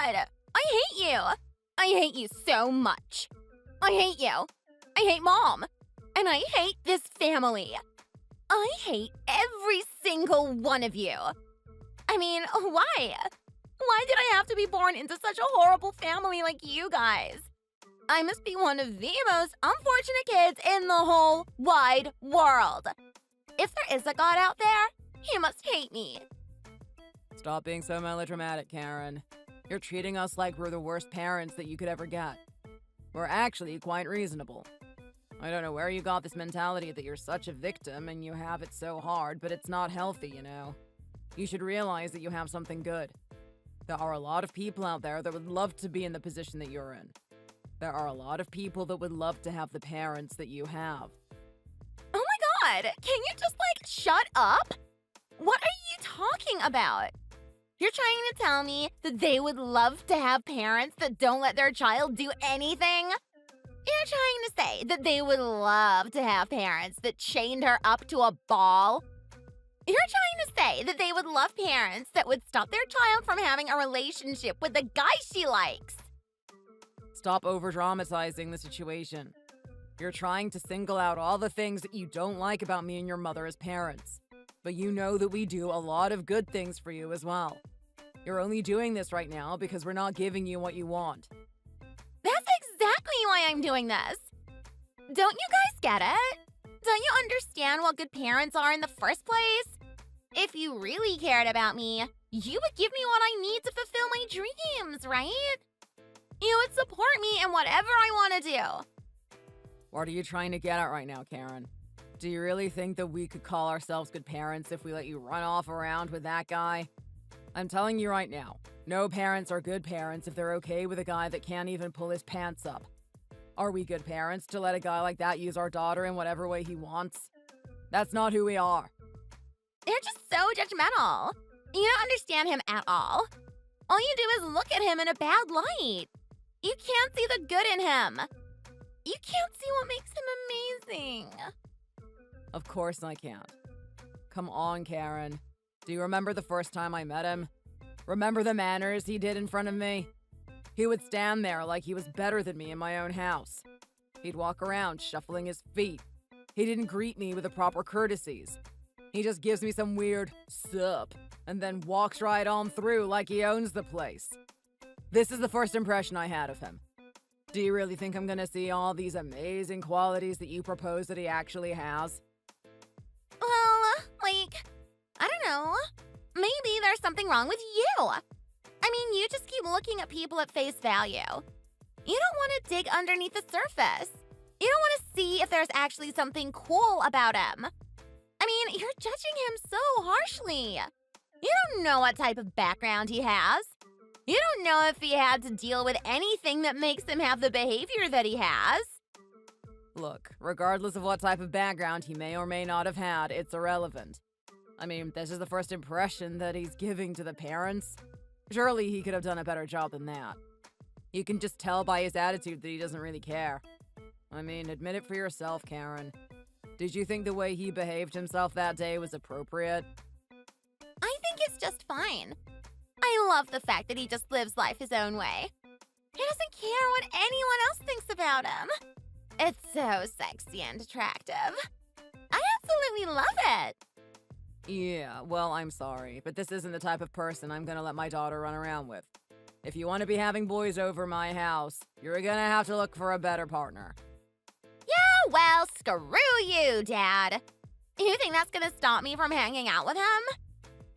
God! I hate you! I hate you so much. I hate you. I hate Mom. And I hate this family. I hate every single one of you. I mean, why? Why did I have to be born into such a horrible family like you guys? I must be one of the most unfortunate kids in the whole wide world. If there is a God out there, he must hate me. Stop being so melodramatic, Karen. You're treating us like we're the worst parents that you could ever get. We're actually quite reasonable. I don't know where you got this mentality that you're such a victim and you have it so hard, but it's not healthy, you know. You should realize that you have something good. There are a lot of people out there that would love to be in the position that you're in. There are a lot of people that would love to have the parents that you have. Oh my God, can you just shut up? What are you talking about? You're trying to tell me that they would love to have parents that don't let their child do anything? You're trying to say that they would love to have parents that chained her up to a ball? You're trying to say that they would love parents that would stop their child from having a relationship with the guy she likes? Stop over-dramatizing the situation. You're trying to single out all the things that you don't like about me and your mother as parents. But you know that we do a lot of good things for you as well. You're only doing this right now because we're not giving you what you want. That's exactly why I'm doing this. Don't you guys get it? Don't you understand what good parents are in the first place? If you really cared about me, you would give me what I need to fulfill my dreams, right? You would support me in whatever I want to do. What are you trying to get at right now, Karen? Do you really think that we could call ourselves good parents if we let you run off around with that guy? I'm telling you right now, no parents are good parents if they're okay with a guy that can't even pull his pants up. Are we good parents to let a guy like that use our daughter in whatever way he wants? That's not who we are. You're just so judgmental. You don't understand him at all. All you do is look at him in a bad light. You can't see the good in him. You can't see what makes him amazing. Of course I can't. Come on, Karen. Do you remember the first time I met him? Remember the manners he did in front of me? He would stand there like he was better than me in my own house. He'd walk around shuffling his feet. He didn't greet me with the proper courtesies. He just gives me some weird sup and then walks right on through like he owns the place. This is the first impression I had of him. Do you really think I'm gonna see all these amazing qualities that you propose that he actually has? Well, I don't know. Maybe there's something wrong with you. I mean, you just keep looking at people at face value. You don't want to dig underneath the surface. You don't want to see if there's actually something cool about him. I mean, you're judging him so harshly. You don't know what type of background he has. You don't know if he had to deal with anything that makes him have the behavior that he has. Look, regardless of what type of background he may or may not have had, it's irrelevant. I mean, this is the first impression that he's giving to the parents. Surely he could have done a better job than that. You can just tell by his attitude that he doesn't really care. I mean, admit it for yourself, Karen. Did you think the way he behaved himself that day was appropriate? I think it's just fine. I love the fact that he just lives life his own way. He doesn't care what anyone else thinks about him. It's so sexy and attractive. I absolutely love it. Yeah, well, I'm sorry, but this isn't the type of person I'm gonna let my daughter run around with. If you want to be having boys over my house, you're gonna have to look for a better partner. Yeah, well, screw you, Dad. You think that's gonna stop me from hanging out with him?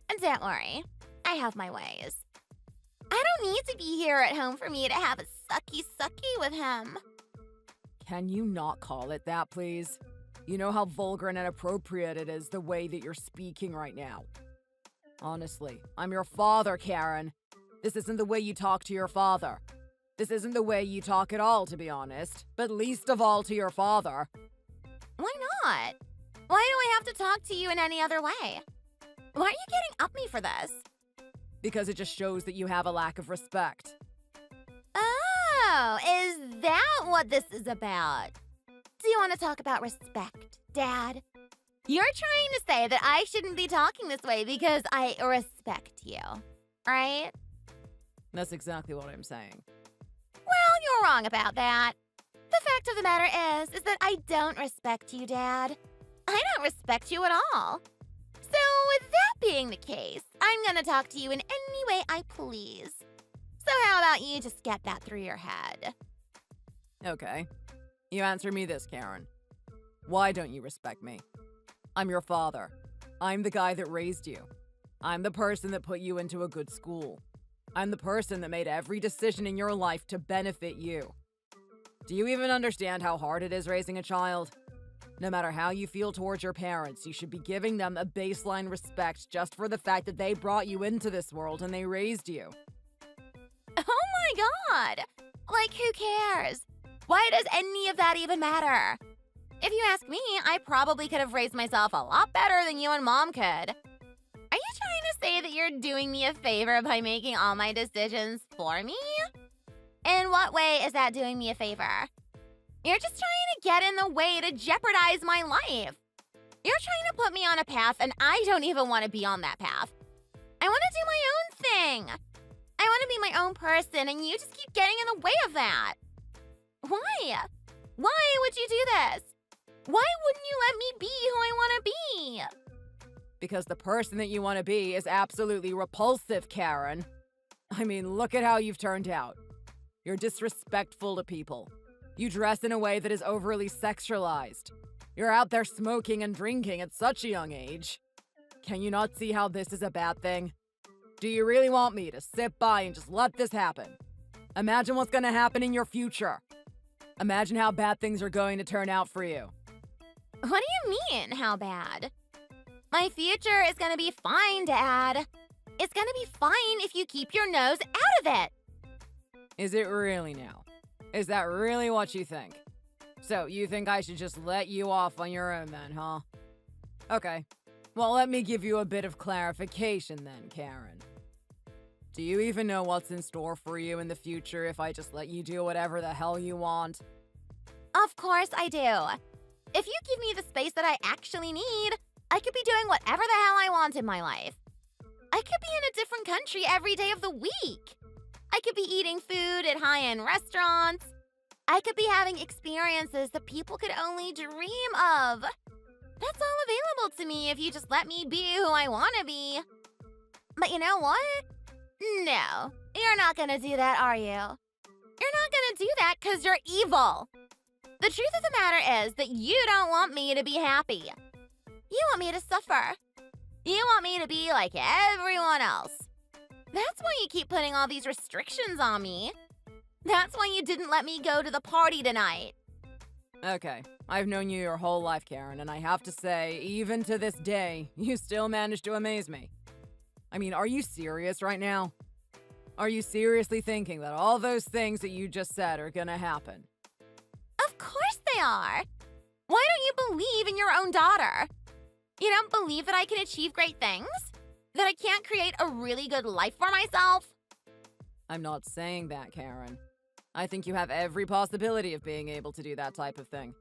And don't worry, I have my ways. I don't need to be here at home for me to have a sucky with him. Can you not call it that, please? You know how vulgar and inappropriate it is the way that you're speaking right now. Honestly, I'm your father, Karen. This isn't the way you talk to your father. This isn't the way you talk at all, to be honest. But least of all to your father. Why not? Why do I have to talk to you in any other way? Why are you getting up me for this? Because it just shows that you have a lack of respect. Oh, is that what this is about? Do you want to talk about respect, Dad? You're trying to say that I shouldn't be talking this way because I respect you, right? That's exactly what I'm saying. Well, you're wrong about that. The fact of the matter is that I don't respect you, Dad. I don't respect you at all. So, with that being the case, I'm gonna talk to you in any way I please. So how about you just get that through your head? Okay. You answer me this, Karen. Why don't you respect me? I'm your father. I'm the guy that raised you. I'm the person that put you into a good school. I'm the person that made every decision in your life to benefit you. Do you even understand how hard it is raising a child? No matter how you feel towards your parents, you should be giving them a baseline respect just for the fact that they brought you into this world and they raised you. Oh my god! Like, who cares? Why does any of that even matter? If you ask me, I probably could have raised myself a lot better than you and Mom could. Are you trying to say that you're doing me a favor by making all my decisions for me? In what way is that doing me a favor? You're just trying to get in the way to jeopardize my life. You're trying to put me on a path, and I don't even want to be on that path. I want to do my own thing. I want to be my own person, and you just keep getting in the way of that. Why? Why would you do this? Why wouldn't you let me be who I want to be? Because the person that you want to be is absolutely repulsive, Karen. I mean, look at how you've turned out. You're disrespectful to people. You dress in a way that is overly sexualized. You're out there smoking and drinking at such a young age. Can you not see how this is a bad thing? Do you really want me to sit by and just let this happen? Imagine what's going to happen in your future. Imagine how bad things are going to turn out for you. What do you mean, how bad? My future is gonna be fine, Dad. It's gonna be fine if you keep your nose out of it. Is it really now? Is that really what you think? So, you think I should just let you off on your own then, huh? Okay. Well, let me give you a bit of clarification then, Karen. Do you even know what's in store for you in the future if I just let you do whatever the hell you want? Of course I do. If you give me the space that I actually need, I could be doing whatever the hell I want in my life. I could be in a different country every day of the week. I could be eating food at high-end restaurants. I could be having experiences that people could only dream of. That's all available to me if you just let me be who I want to be. But you know what? No, you're not gonna do that, are you? You're not gonna do that because you're evil. The truth of the matter is that you don't want me to be happy. You want me to suffer. You want me to be like everyone else. That's why you keep putting all these restrictions on me. That's why you didn't let me go to the party tonight. Okay, I've known you your whole life, Karen, and I have to say, even to this day, you still manage to amaze me. I mean, are you serious right now? Are you seriously thinking that all those things that you just said are gonna happen? Of course they are. Why don't you believe in your own daughter? You don't believe that I can achieve great things? That I can't create a really good life for myself? I'm not saying that, Karen. I think you have every possibility of being able to do that type of thing.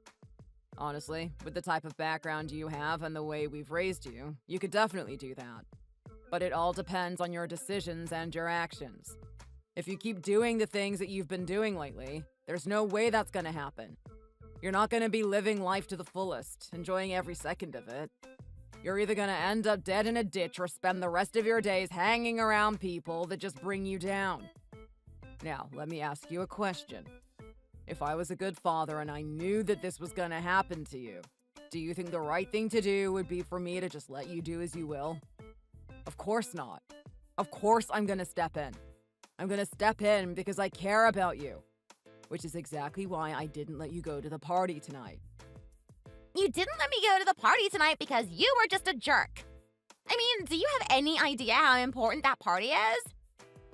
Honestly, with the type of background you have and the way we've raised you, you could definitely do that. But it all depends on your decisions and your actions. If you keep doing the things that you've been doing lately, there's no way that's gonna happen. You're not gonna be living life to the fullest, enjoying every second of it. You're either gonna end up dead in a ditch or spend the rest of your days hanging around people that just bring you down. Now, let me ask you a question. If I was a good father and I knew that this was gonna happen to you, do you think the right thing to do would be for me to just let you do as you will? Of course not. Of course I'm gonna step in. I'm gonna step in because I care about you. Which is exactly why I didn't let you go to the party tonight. You didn't let me go to the party tonight because you were just a jerk. I mean, do you have any idea how important that party is?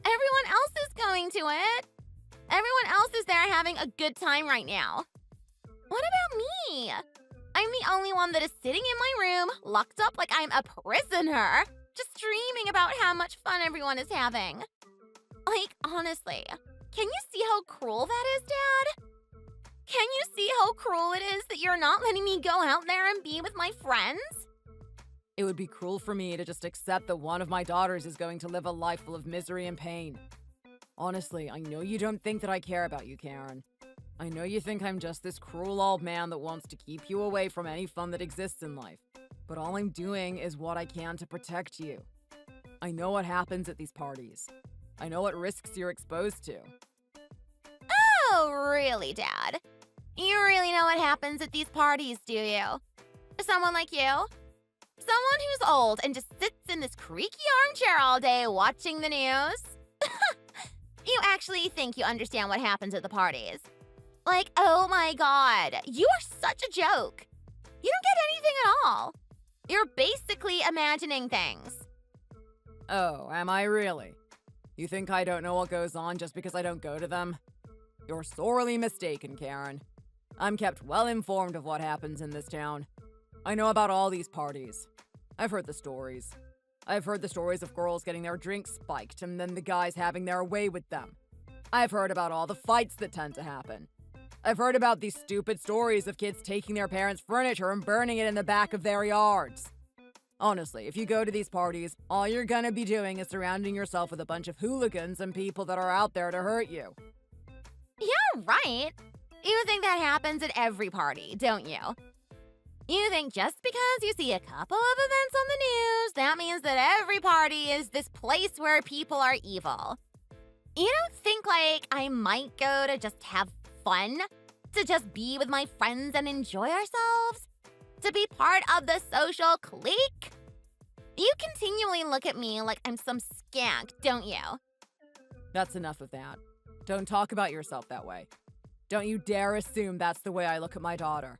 Everyone else is going to it. Everyone else is there having a good time right now. What about me? I'm the only one that is sitting in my room, locked up like I'm a prisoner, just dreaming about how much fun everyone is having. Like, honestly, can you see how cruel that is, Dad? Can you see how cruel it is that you're not letting me go out there and be with my friends? It would be cruel for me to just accept that one of my daughters is going to live a life full of misery and pain. Honestly, I know you don't think that I care about you, Karen. I know you think I'm just this cruel old man that wants to keep you away from any fun that exists in life. But all I'm doing is what I can to protect you. I know what happens at these parties. I know what risks you're exposed to. Oh, really, Dad? You really know what happens at these parties, do you? Someone like you? Someone who's old and just sits in this creaky armchair all day watching the news? You actually think you understand what happens at the parties. Like, oh my god, you are such a joke. You don't get anything at all. You're basically imagining things. Oh, am I really? You think I don't know what goes on just because I don't go to them? You're sorely mistaken, Karen. I'm kept well informed of what happens in this town. I know about all these parties. I've heard the stories. I've heard the stories of girls getting their drinks spiked and then the guys having their way with them. I've heard about all the fights that tend to happen. I've heard about these stupid stories of kids taking their parents' furniture and burning it in the back of their yards. Honestly, if you go to these parties, all you're gonna be doing is surrounding yourself with a bunch of hooligans and people that are out there to hurt you. Yeah, right. You think that happens at every party, don't you? You think just because you see a couple of events on the news, that means that every party is this place where people are evil. You don't think, like, I might go to just have fun? To just be with my friends and enjoy ourselves? To be part of the social clique? You continually look at me like I'm some skank, don't you? That's enough of that. Don't talk about yourself that way. Don't you dare assume that's the way I look at my daughter.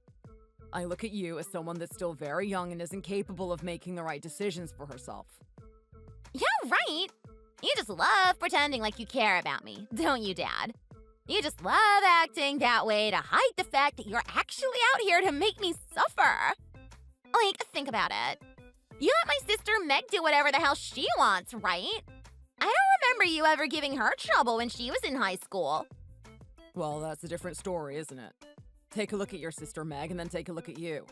I look at you as someone that's still very young and isn't capable of making the right decisions for herself. Yeah, right. You just love pretending like you care about me, don't you, Dad? You just love acting that way to hide the fact that you're actually out here to make me suffer. Like, think about it. You let my sister Meg do whatever the hell she wants, right? I don't remember you ever giving her trouble when she was in high school. Well, that's a different story, isn't it? Take a look at your sister Meg and then take a look at you.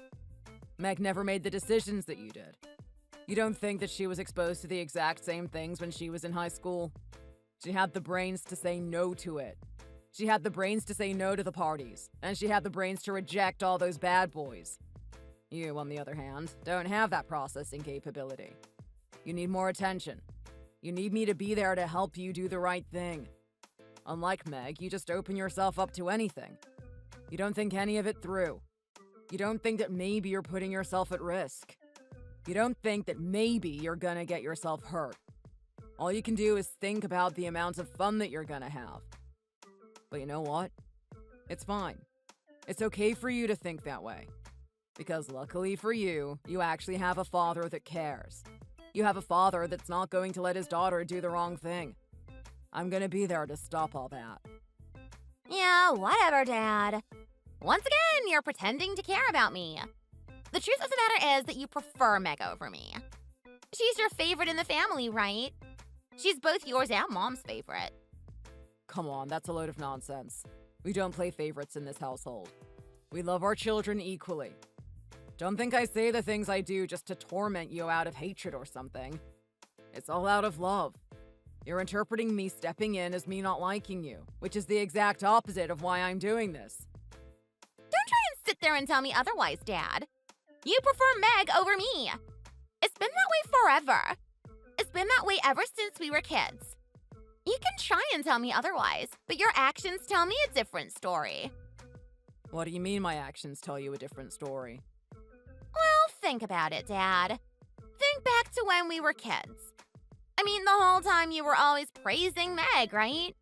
Meg never made the decisions that you did. You don't think that she was exposed to the exact same things when she was in high school? She had the brains to say no to it. She had the brains to say no to the parties, and she had the brains to reject all those bad boys. You, on the other hand, don't have that processing capability. You need more attention. You need me to be there to help you do the right thing. Unlike Meg, you just open yourself up to anything. You don't think any of it through. You don't think that maybe you're putting yourself at risk. You don't think that maybe you're gonna get yourself hurt. All you can do is think about the amount of fun that you're gonna have. But you know what? It's fine. It's okay for you to think that way. Because luckily for you, you actually have a father that cares. You have a father that's not going to let his daughter do the wrong thing. I'm gonna be there to stop all that. Yeah, whatever, Dad. Once again, you're pretending to care about me. The truth of the matter is that you prefer Meg over me. She's your favorite in the family, right? She's both yours and Mom's favorite. Come on, that's a load of nonsense. We don't play favorites in this household. We love our children equally. Don't think I say the things I do just to torment you out of hatred or something. It's all out of love. You're interpreting me stepping in as me not liking you, which is the exact opposite of why I'm doing this. Don't try and sit there and tell me otherwise, Dad. You prefer Meg over me. It's been that way forever. It's been that way ever since we were kids. You can try and tell me otherwise, but your actions tell me a different story. What do you mean my actions tell you a different story? Well, think about it, Dad. Think back to when we were kids. I mean, the whole time you were always praising Meg, right?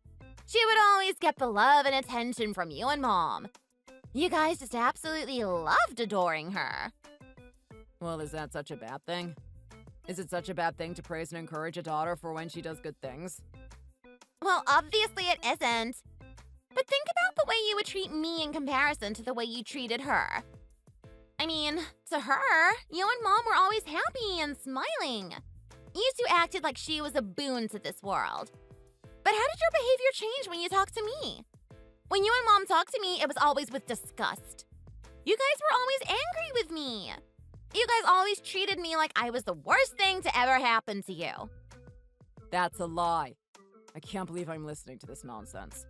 She would always get the love and attention from you and Mom. You guys just absolutely loved adoring her. Well, is that such a bad thing? Is it such a bad thing to praise and encourage a daughter for when she does good things? Well, obviously it isn't. But think about the way you would treat me in comparison to the way you treated her. I mean, to her, you and Mom were always happy and smiling. You two acted like she was a boon to this world. But how did your behavior change when you talked to me? When you and Mom talked to me, it was always with disgust. You guys were always angry with me. You guys always treated me like I was the worst thing to ever happen to you. That's a lie. I can't believe I'm listening to this nonsense.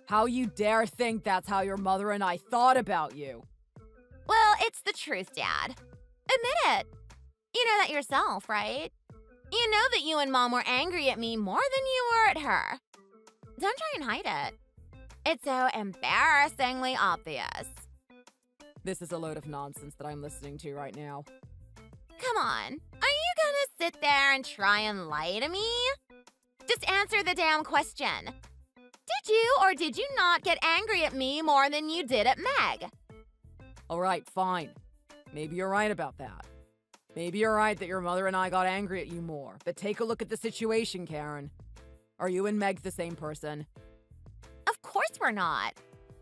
How you dare think that's how your mother and I thought about you? Well, it's the truth, Dad. Admit it. You know that yourself, right? You know that you and Mom were angry at me more than you were at her. Don't try and hide it. It's so embarrassingly obvious. This is a load of nonsense that I'm listening to right now. Come on. Are you gonna sit there and try and lie to me? Just answer the damn question. Did you or did you not get angry at me more than you did at Meg? All right, fine. Maybe you're right about that. Maybe you're right that your mother and I got angry at you more. But take a look at the situation, Karen. Are you and Meg the same person? Of course we're not.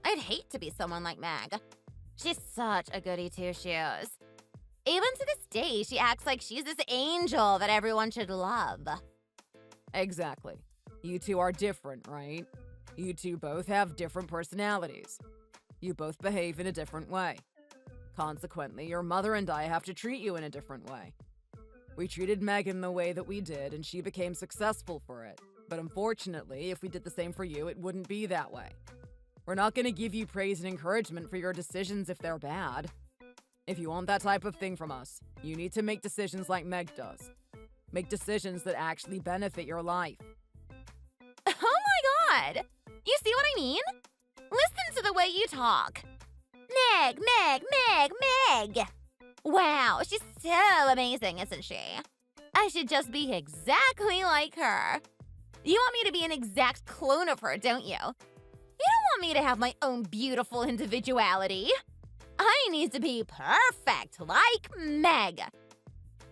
I'd hate to be someone like Meg. She's such a goody two-shoes. Even to this day, she acts like she's this angel that everyone should love. Exactly. You two are different, right? You two both have different personalities. You both behave in a different way. Consequently, your mother and I have to treat you in a different way. We treated Megan the way that we did, and she became successful for it. But unfortunately, if we did the same for you, it wouldn't be that way. We're not going to give you praise and encouragement for your decisions if they're bad. If you want that type of thing from us, you need to make decisions like Meg does. Make decisions that actually benefit your life. Oh my god! You see what I mean? Listen to the way you talk. Meg, Meg, Meg, Meg! Wow, she's so amazing, isn't she? I should just be exactly like her. You want me to be an exact clone of her, don't you? You don't want me to have my own beautiful individuality. I need to be perfect, like Meg.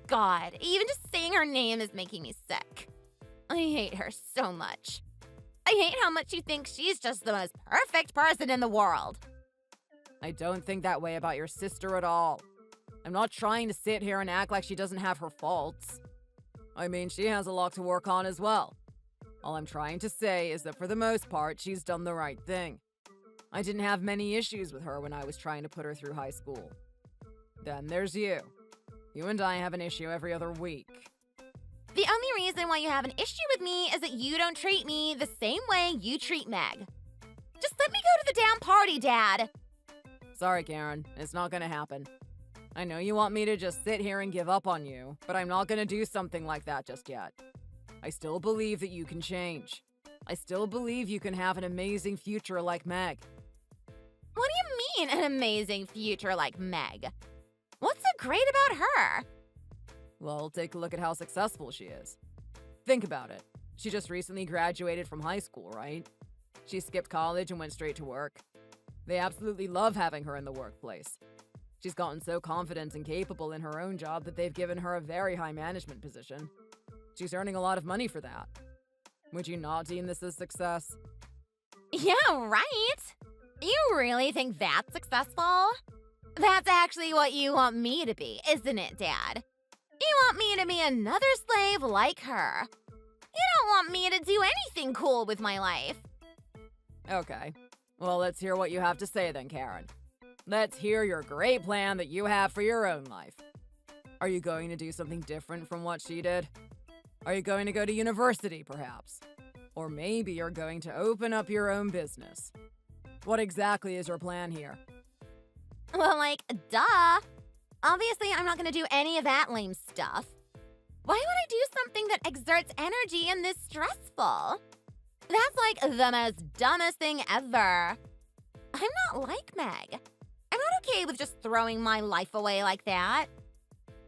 God, even just saying her name is making me sick. I hate her so much. I hate how much you think she's just the most perfect person in the world. I don't think that way about your sister at all. I'm not trying to sit here and act like she doesn't have her faults. I mean, she has a lot to work on as well. All I'm trying to say is that for the most part, she's done the right thing. I didn't have many issues with her when I was trying to put her through high school. Then there's you. You and I have an issue every other week. The only reason why you have an issue with me is that you don't treat me the same way you treat Meg. Just let me go to the damn party, Dad. Sorry, Karen. It's not gonna happen. I know you want me to just sit here and give up on you, but I'm not gonna do something like that just yet. I still believe that you can change. I still believe you can have an amazing future like Meg. What do you mean, an amazing future like Meg? What's so great about her? Well, take a look at how successful she is. Think about it. She just recently graduated from high school, right? She skipped college and went straight to work. They absolutely love having her in the workplace. She's gotten so confident and capable in her own job that they've given her a very high management position. She's earning a lot of money for that. Would you not deem this a success? Yeah, right. You really think that's successful? That's actually what you want me to be, isn't it, Dad? You want me to be another slave like her. You don't want me to do anything cool with my life. Okay. Well, let's hear what you have to say then, Karen. Let's hear your great plan that you have for your own life. Are you going to do something different from what she did? Are you going to go to university, perhaps? Or maybe you're going to open up your own business. What exactly is your plan here? Well, like, duh. Obviously, I'm not gonna do any of that lame stuff. Why would I do something that exerts energy and is stressful? That's like the most dumbest thing ever. I'm not like Meg. I'm not okay with just throwing my life away like that.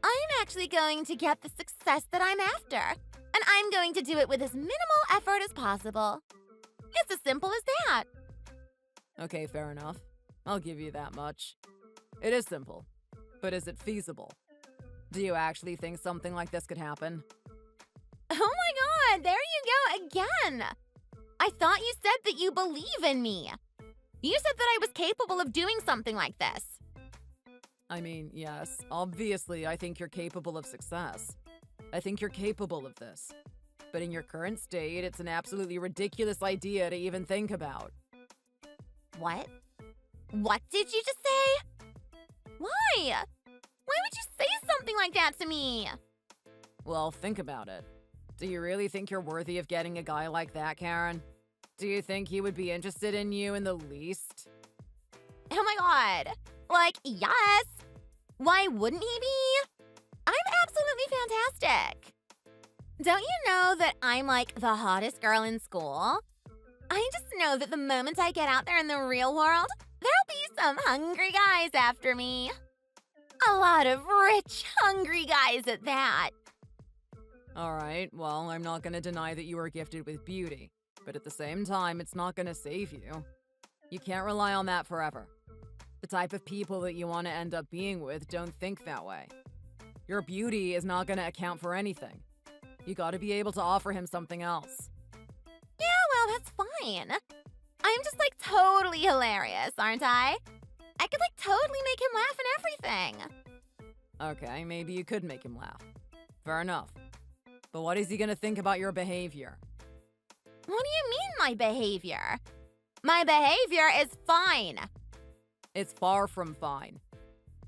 I'm actually going to get the success that I'm after, and I'm going to do it with as minimal effort as possible. It's as simple as that. Okay, fair enough. I'll give you that much. It is simple, but is it feasible? Do you actually think something like this could happen? Oh my god, there you go again! I thought you said that you believe in me. You said that I was capable of doing something like this. I mean, yes, obviously I think you're capable of success. I think you're capable of this. But in your current state, it's an absolutely ridiculous idea to even think about. What? What did you just say? Why? Why would you say something like that to me? Well, think about it. Do you really think you're worthy of getting a guy like that, Karen? Do you think he would be interested in you in the least? Oh my god. Like, yes. Why wouldn't he be? I'm absolutely fantastic. Don't you know that I'm like the hottest girl in school? I just know that the moment I get out there in the real world, there'll be some hungry guys after me. A lot of rich, hungry guys at that. Alright, well, I'm not gonna deny that you are gifted with beauty, but at the same time, it's not gonna save you. You can't rely on that forever. The type of people that you want to end up being with don't think that way. Your beauty is not gonna account for anything. You gotta be able to offer him something else. Yeah, well, that's fine. I'm just like totally hilarious, aren't I? I could like totally make him laugh and everything. Okay, maybe you could make him laugh. Fair enough. But what is he gonna think about your behavior? What do you mean, my behavior? My behavior is fine. It's far from fine.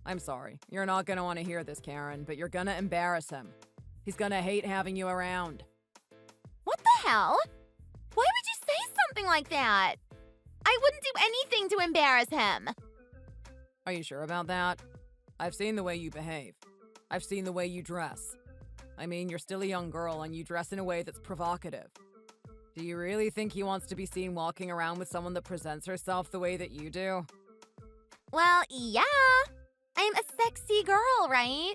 I'm sorry, you're not gonna want to hear this, Karen, but you're gonna embarrass him. He's gonna hate having you around. What the hell? Why would you say something like that? I wouldn't do anything to embarrass him. Are you sure about that? I've seen the way you behave. I've seen the way you dress. I mean, you're still a young girl and you dress in a way that's provocative. Do you really think he wants to be seen walking around with someone that presents herself the way that you do? Well, yeah. I'm a sexy girl, right?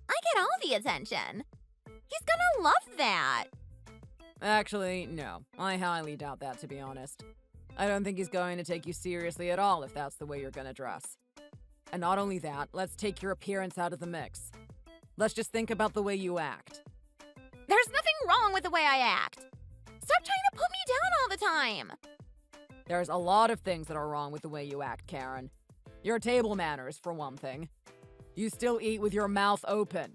I get all the attention. He's gonna love that. Actually, no. I highly doubt that, to be honest. I don't think he's going to take you seriously at all if that's the way you're gonna dress. And not only that, let's take your appearance out of the mix. Let's just think about the way you act. There's nothing wrong with the way I act. Stop trying to put me down all the time. There's a lot of things that are wrong with the way you act, Karen. Your table manners, for one thing. You still eat with your mouth open.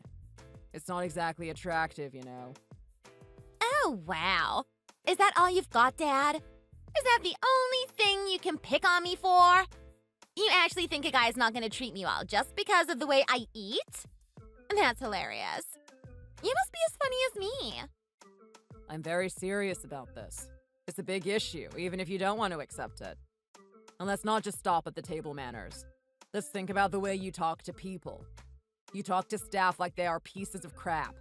It's not exactly attractive, you know. Oh, wow. Is that all you've got, Dad? Is that the only thing you can pick on me for? You actually think a guy's not gonna treat me well just because of the way I eat? That's hilarious. You must be as funny as me. I'm very serious about this. It's a big issue, even if you don't want to accept it. And let's not just stop at the table manners. Let's think about the way you talk to people. You talk to staff like they are pieces of crap.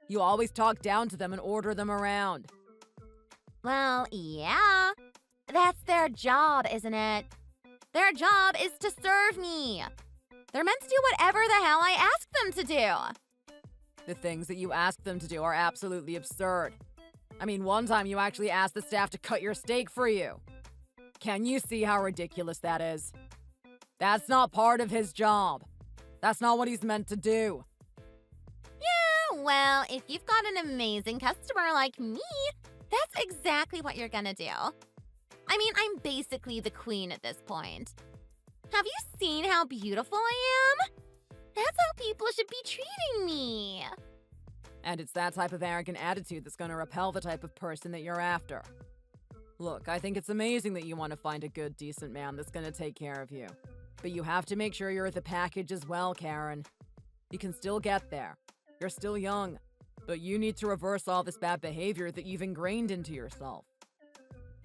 You always talk down to them and order them around. Well, yeah. That's their job, isn't it? Their job is to serve me. They're meant to do whatever the hell I ask them to do. The things that you ask them to do are absolutely absurd. I mean, one time you actually asked the staff to cut your steak for you. Can you see how ridiculous that is? That's not part of his job. That's not what he's meant to do. Yeah, well, if you've got an amazing customer like me, that's exactly what you're gonna do. I mean, I'm basically the queen at this point. Have you seen how beautiful I am? That's how people should be treating me. And it's that type of arrogant attitude that's going to repel the type of person that you're after. Look, I think it's amazing that you want to find a good, decent man that's going to take care of you. But you have to make sure you're the package as well, Karen. You can still get there. You're still young. But you need to reverse all this bad behavior that you've ingrained into yourself.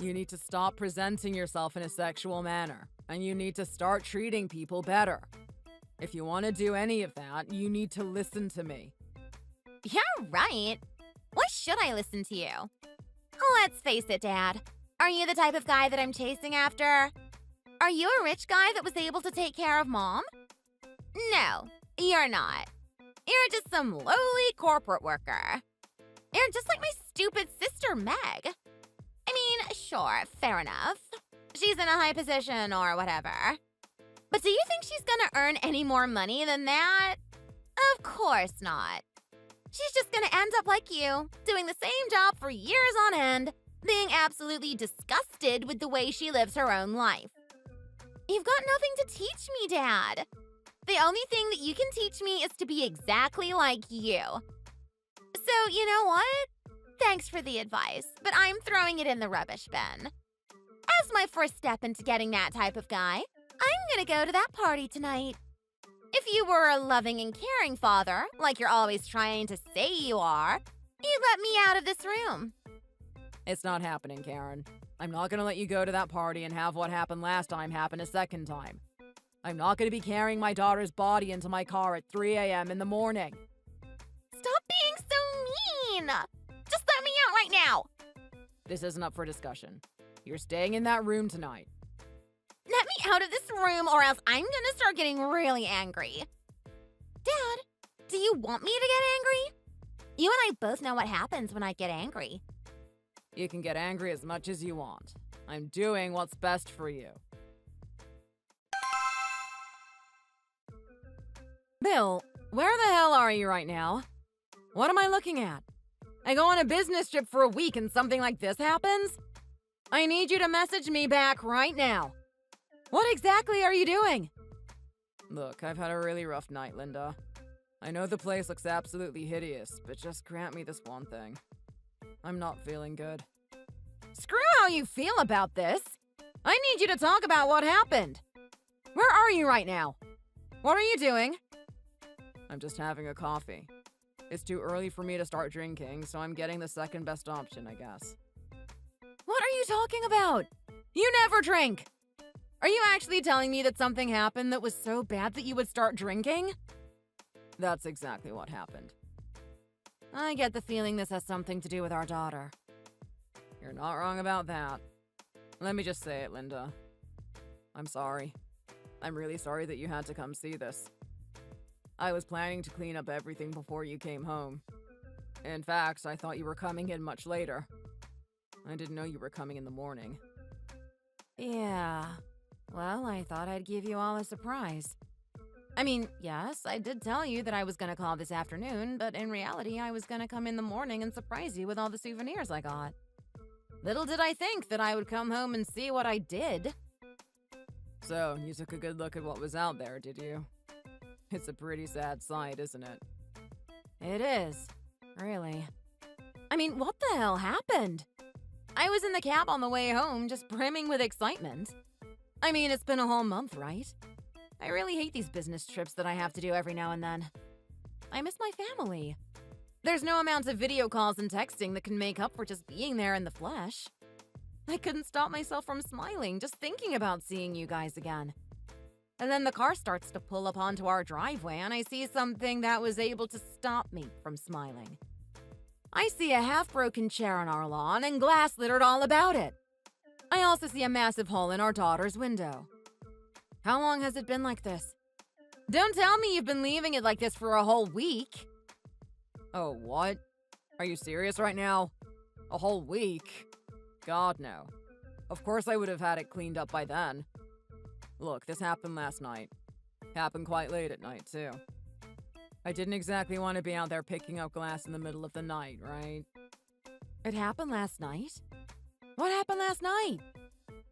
You need to stop presenting yourself in a sexual manner. And you need to start treating people better. If you want to do any of that, you need to listen to me. You're right. Why should I listen to you? Let's face it, Dad. Are you the type of guy that I'm chasing after? Are you a rich guy that was able to take care of Mom? No, you're not. You're just some lowly corporate worker. You're just like my stupid sister, Meg. I mean, sure, fair enough. She's in a high position or whatever. But do you think she's gonna earn any more money than that? Of course not. She's just gonna end up like you, doing the same job for years on end, being absolutely disgusted with the way she lives her own life. You've got nothing to teach me, Dad. The only thing that you can teach me is to be exactly like you. So, you know what? Thanks for the advice, but I'm throwing it in the rubbish bin. As my first step into getting that type of guy, I'm gonna go to that party tonight. If you were a loving and caring father, like you're always trying to say you are, You let me out of this room. It's not happening, Karen. I'm not gonna let you go to that party and have what happened last time happen a second time. I'm not gonna be carrying my daughter's body into my car at 3 a.m. in the morning. Stop being so mean! Just let me out right now! This isn't up for discussion. You're staying in that room tonight. Let me out of this room or else I'm gonna start getting really angry. Dad, do you want me to get angry? You and I both know what happens when I get angry. You can get angry as much as you want. I'm doing what's best for you. Bill, where the hell are you right now? What am I looking at? I go on a business trip for a week and something like this happens? I need you to message me back right now. What exactly are you doing? Look, I've had a really rough night, Linda. I know the place looks absolutely hideous, but just grant me this one thing. I'm not feeling good. Screw how you feel about this. I need you to talk about what happened. Where are you right now? What are you doing? I'm just having a coffee. It's too early for me to start drinking, so I'm getting the second best option, I guess. What are you talking about? You never drink! Are you actually telling me that something happened that was so bad that you would start drinking? That's exactly what happened. I get the feeling this has something to do with our daughter. You're not wrong about that. Let me just say it, Linda. I'm sorry. I'm really sorry that you had to come see this. I was planning to clean up everything before you came home. In fact, I thought you were coming in much later. I didn't know you were coming in the morning. Yeah. Well, I thought I'd give you all a surprise. I mean, yes, I did tell you that I was gonna call this afternoon, but in reality, I was gonna come in the morning and surprise you with all the souvenirs I got. Little did I think that I would come home and see what I did. So, you took a good look at what was out there, did you? It's a pretty sad sight, isn't it? It is. Really. I mean, what the hell happened? I was in the cab on the way home, just brimming with excitement. I mean, it's been a whole month, right? I really hate these business trips that I have to do every now and then. I miss my family. There's no amount of video calls and texting that can make up for just being there in the flesh. I couldn't stop myself from smiling just thinking about seeing you guys again. And then the car starts to pull up onto our driveway and I see something that was able to stop me from smiling. I see a half-broken chair on our lawn and glass littered all about it. I also see a massive hole in our daughter's window. How long has it been like this? Don't tell me you've been leaving it like this for a whole week. Oh, what? Are you serious right now? A whole week? God, no. Of course I would have had it cleaned up by then. Look, this happened last night. Happened quite late at night, too. I didn't exactly want to be out there picking up glass in the middle of the night, right? It happened last night? What happened last night?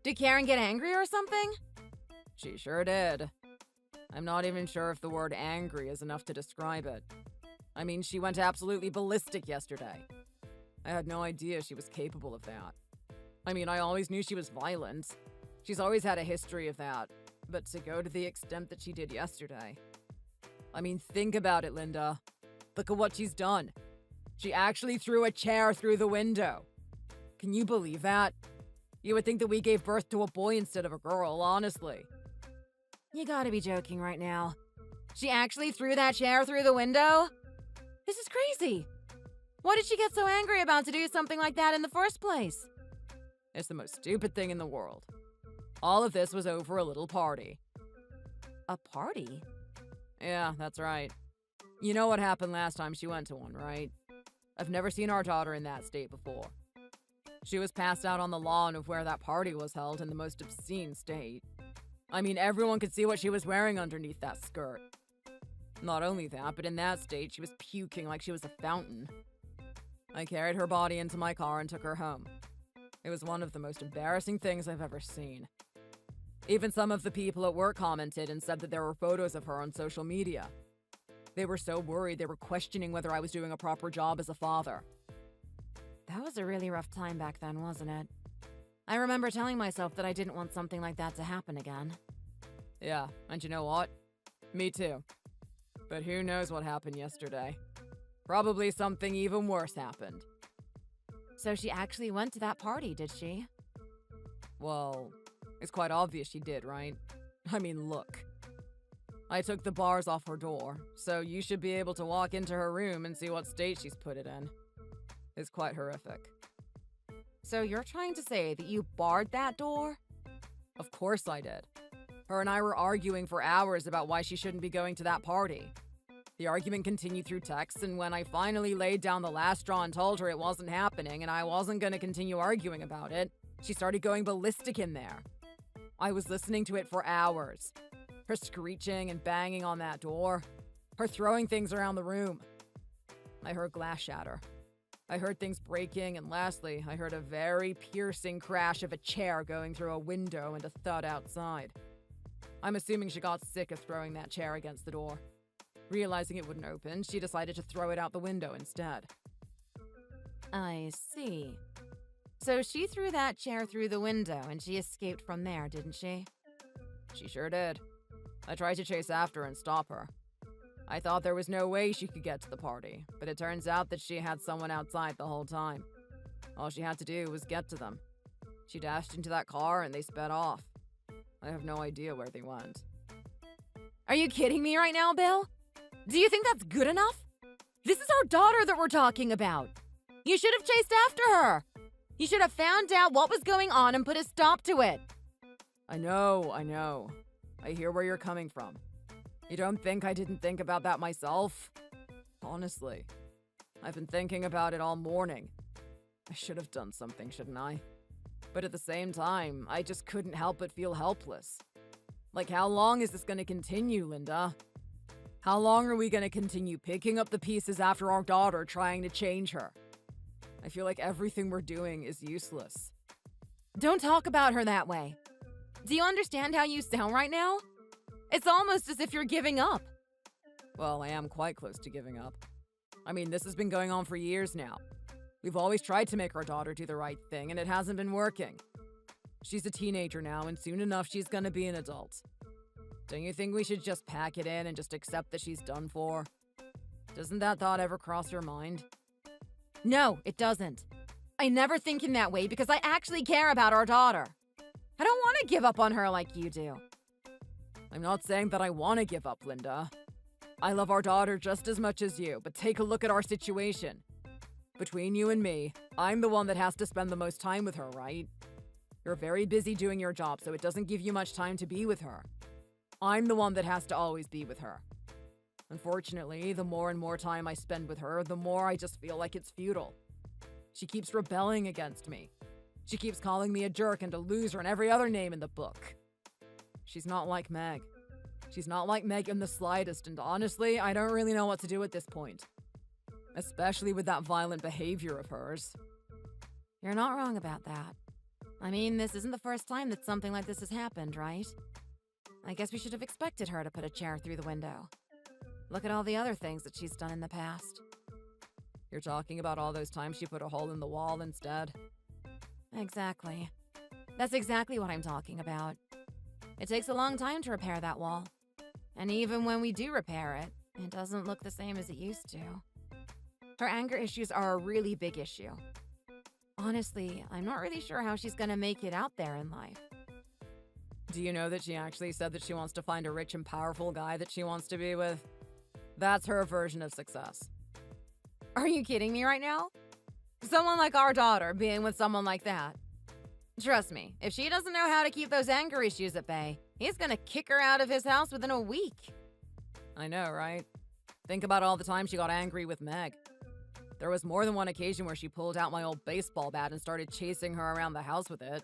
Did Karen get angry or something? She sure did. I'm not even sure if the word angry is enough to describe it. I mean, she went absolutely ballistic yesterday. I had no idea she was capable of that. I mean, I always knew she was violent. She's always had a history of that. But to go to the extent that she did yesterday... I mean, think about it, Linda. Look at what she's done. She actually threw a chair through the window. Can you believe that? You would think that we gave birth to a boy instead of a girl, honestly. You gotta be joking right now. She actually threw that chair through the window? This is crazy. What did she get so angry about to do something like that in the first place? It's the most stupid thing in the world. All of this was over a little party. A party? Yeah, that's right. You know what happened last time she went to one, right? I've never seen our daughter in that state before. She was passed out on the lawn of where that party was held in the most obscene state. I mean, everyone could see what she was wearing underneath that skirt. Not only that, but in that state, she was puking like she was a fountain. I carried her body into my car and took her home. It was one of the most embarrassing things I've ever seen. Even some of the people at work commented and said that there were photos of her on social media. They were so worried they were questioning whether I was doing a proper job as a father. That was a really rough time back then, wasn't it? I remember telling myself that I didn't want something like that to happen again. Yeah, and you know what? Me too. But who knows what happened yesterday? Probably something even worse happened. So she actually went to that party, did she? Well, it's quite obvious she did, right? I mean, look. I took the bars off her door, so you should be able to walk into her room and see what state she's put it in. It's quite horrific. So you're trying to say that you barred that door? Of course I did. Her and I were arguing for hours about why she shouldn't be going to that party. The argument continued through text, and when I finally laid down the last straw and told her it wasn't happening and I wasn't going to continue arguing about it, she started going ballistic in there. I was listening to it for hours. Her screeching and banging on that door. Her throwing things around the room. I heard glass shatter. I heard things breaking, and lastly, I heard a very piercing crash of a chair going through a window and a thud outside. I'm assuming she got sick of throwing that chair against the door. Realizing it wouldn't open, she decided to throw it out the window instead. I see. So she threw that chair through the window and she escaped from there, didn't she? She sure did. I tried to chase after her and stop her. I thought there was no way she could get to the party, but it turns out that she had someone outside the whole time. All she had to do was get to them. She dashed into that car and they sped off. I have no idea where they went. Are you kidding me right now, Bill? Do you think that's good enough? This is our daughter that we're talking about. You should have chased after her. You should have found out what was going on and put a stop to it. I know. I hear where you're coming from. You don't think I didn't think about that myself? Honestly, I've been thinking about it all morning. I should have done something, shouldn't I? But at the same time, I just couldn't help but feel helpless. Like, how long is this going to continue, Linda? How long are we going to continue picking up the pieces after our daughter trying to change her? I feel like everything we're doing is useless. Don't talk about her that way. Do you understand how you sound right now? It's almost as if you're giving up. Well, I am quite close to giving up. I mean, this has been going on for years now. We've always tried to make our daughter do the right thing, and it hasn't been working. She's a teenager now, and soon enough she's gonna be an adult. Don't you think we should just pack it in and just accept that she's done for? Doesn't that thought ever cross your mind? No, it doesn't. I never think in that way because I actually care about our daughter. I don't want to give up on her like you do. I'm not saying that I want to give up, Linda. I love our daughter just as much as you, but take a look at our situation. Between you and me, I'm the one that has to spend the most time with her, right? You're very busy doing your job, so it doesn't give you much time to be with her. I'm the one that has to always be with her. Unfortunately, the more and more time I spend with her, the more I just feel like it's futile. She keeps rebelling against me. She keeps calling me a jerk and a loser and every other name in the book. She's not like Meg. She's not like Meg in the slightest, and honestly, I don't really know what to do at this point. Especially with that violent behavior of hers. You're not wrong about that. I mean, this isn't the first time that something like this has happened, right? I guess we should have expected her to put a chair through the window. Look at all the other things that she's done in the past. You're talking about all those times she put a hole in the wall instead? Exactly. That's exactly what I'm talking about. It takes a long time to repair that wall. And even when we do repair it, it doesn't look the same as it used to. Her anger issues are a really big issue. Honestly, I'm not really sure how she's gonna make it out there in life. Do you know that she actually said that she wants to find a rich and powerful guy that she wants to be with? That's her version of success. Are you kidding me right now? Someone like our daughter being with someone like that. Trust me, if she doesn't know how to keep those anger issues at bay, he's gonna kick her out of his house within a week. I know, right? Think about all the times she got angry with Meg. There was more than one occasion where she pulled out my old baseball bat and started chasing her around the house with it.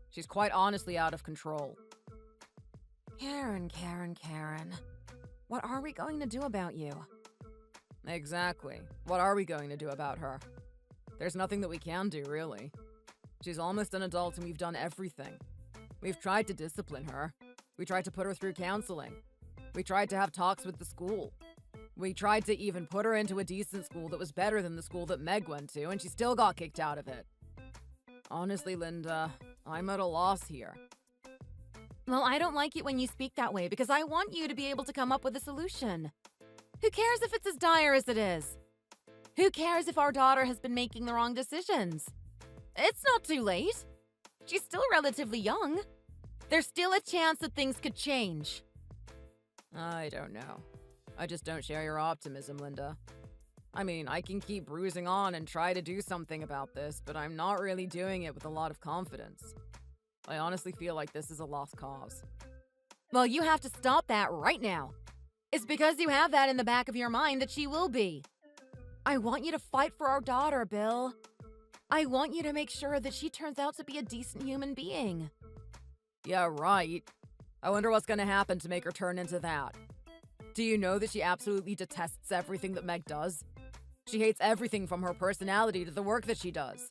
She's quite honestly out of control. Karen. What are we going to do about you? Exactly. What are we going to do about her? There's nothing that we can do, really. She's almost an adult and we've done everything. We've tried to discipline her. We tried to put her through counseling. We tried to have talks with the school. We tried to even put her into a decent school that was better than the school that Meg went to, and she still got kicked out of it. Honestly, Linda, I'm at a loss here. Well, I don't like it when you speak that way because I want you to be able to come up with a solution. Who cares if it's as dire as it is? Who cares if our daughter has been making the wrong decisions? It's not too late. She's still relatively young. There's still a chance that things could change. I don't know. I just don't share your optimism, Linda. I mean, I can keep bruising on and try to do something about this, but I'm not really doing it with a lot of confidence. I honestly feel like this is a lost cause. Well, you have to stop that right now. It's because you have that in the back of your mind that she will be. I want you to fight for our daughter, Bill. I want you to make sure that she turns out to be a decent human being. Yeah, right. I wonder what's gonna happen to make her turn into that. Do you know that she absolutely detests everything that Meg does? She hates everything from her personality to the work that she does.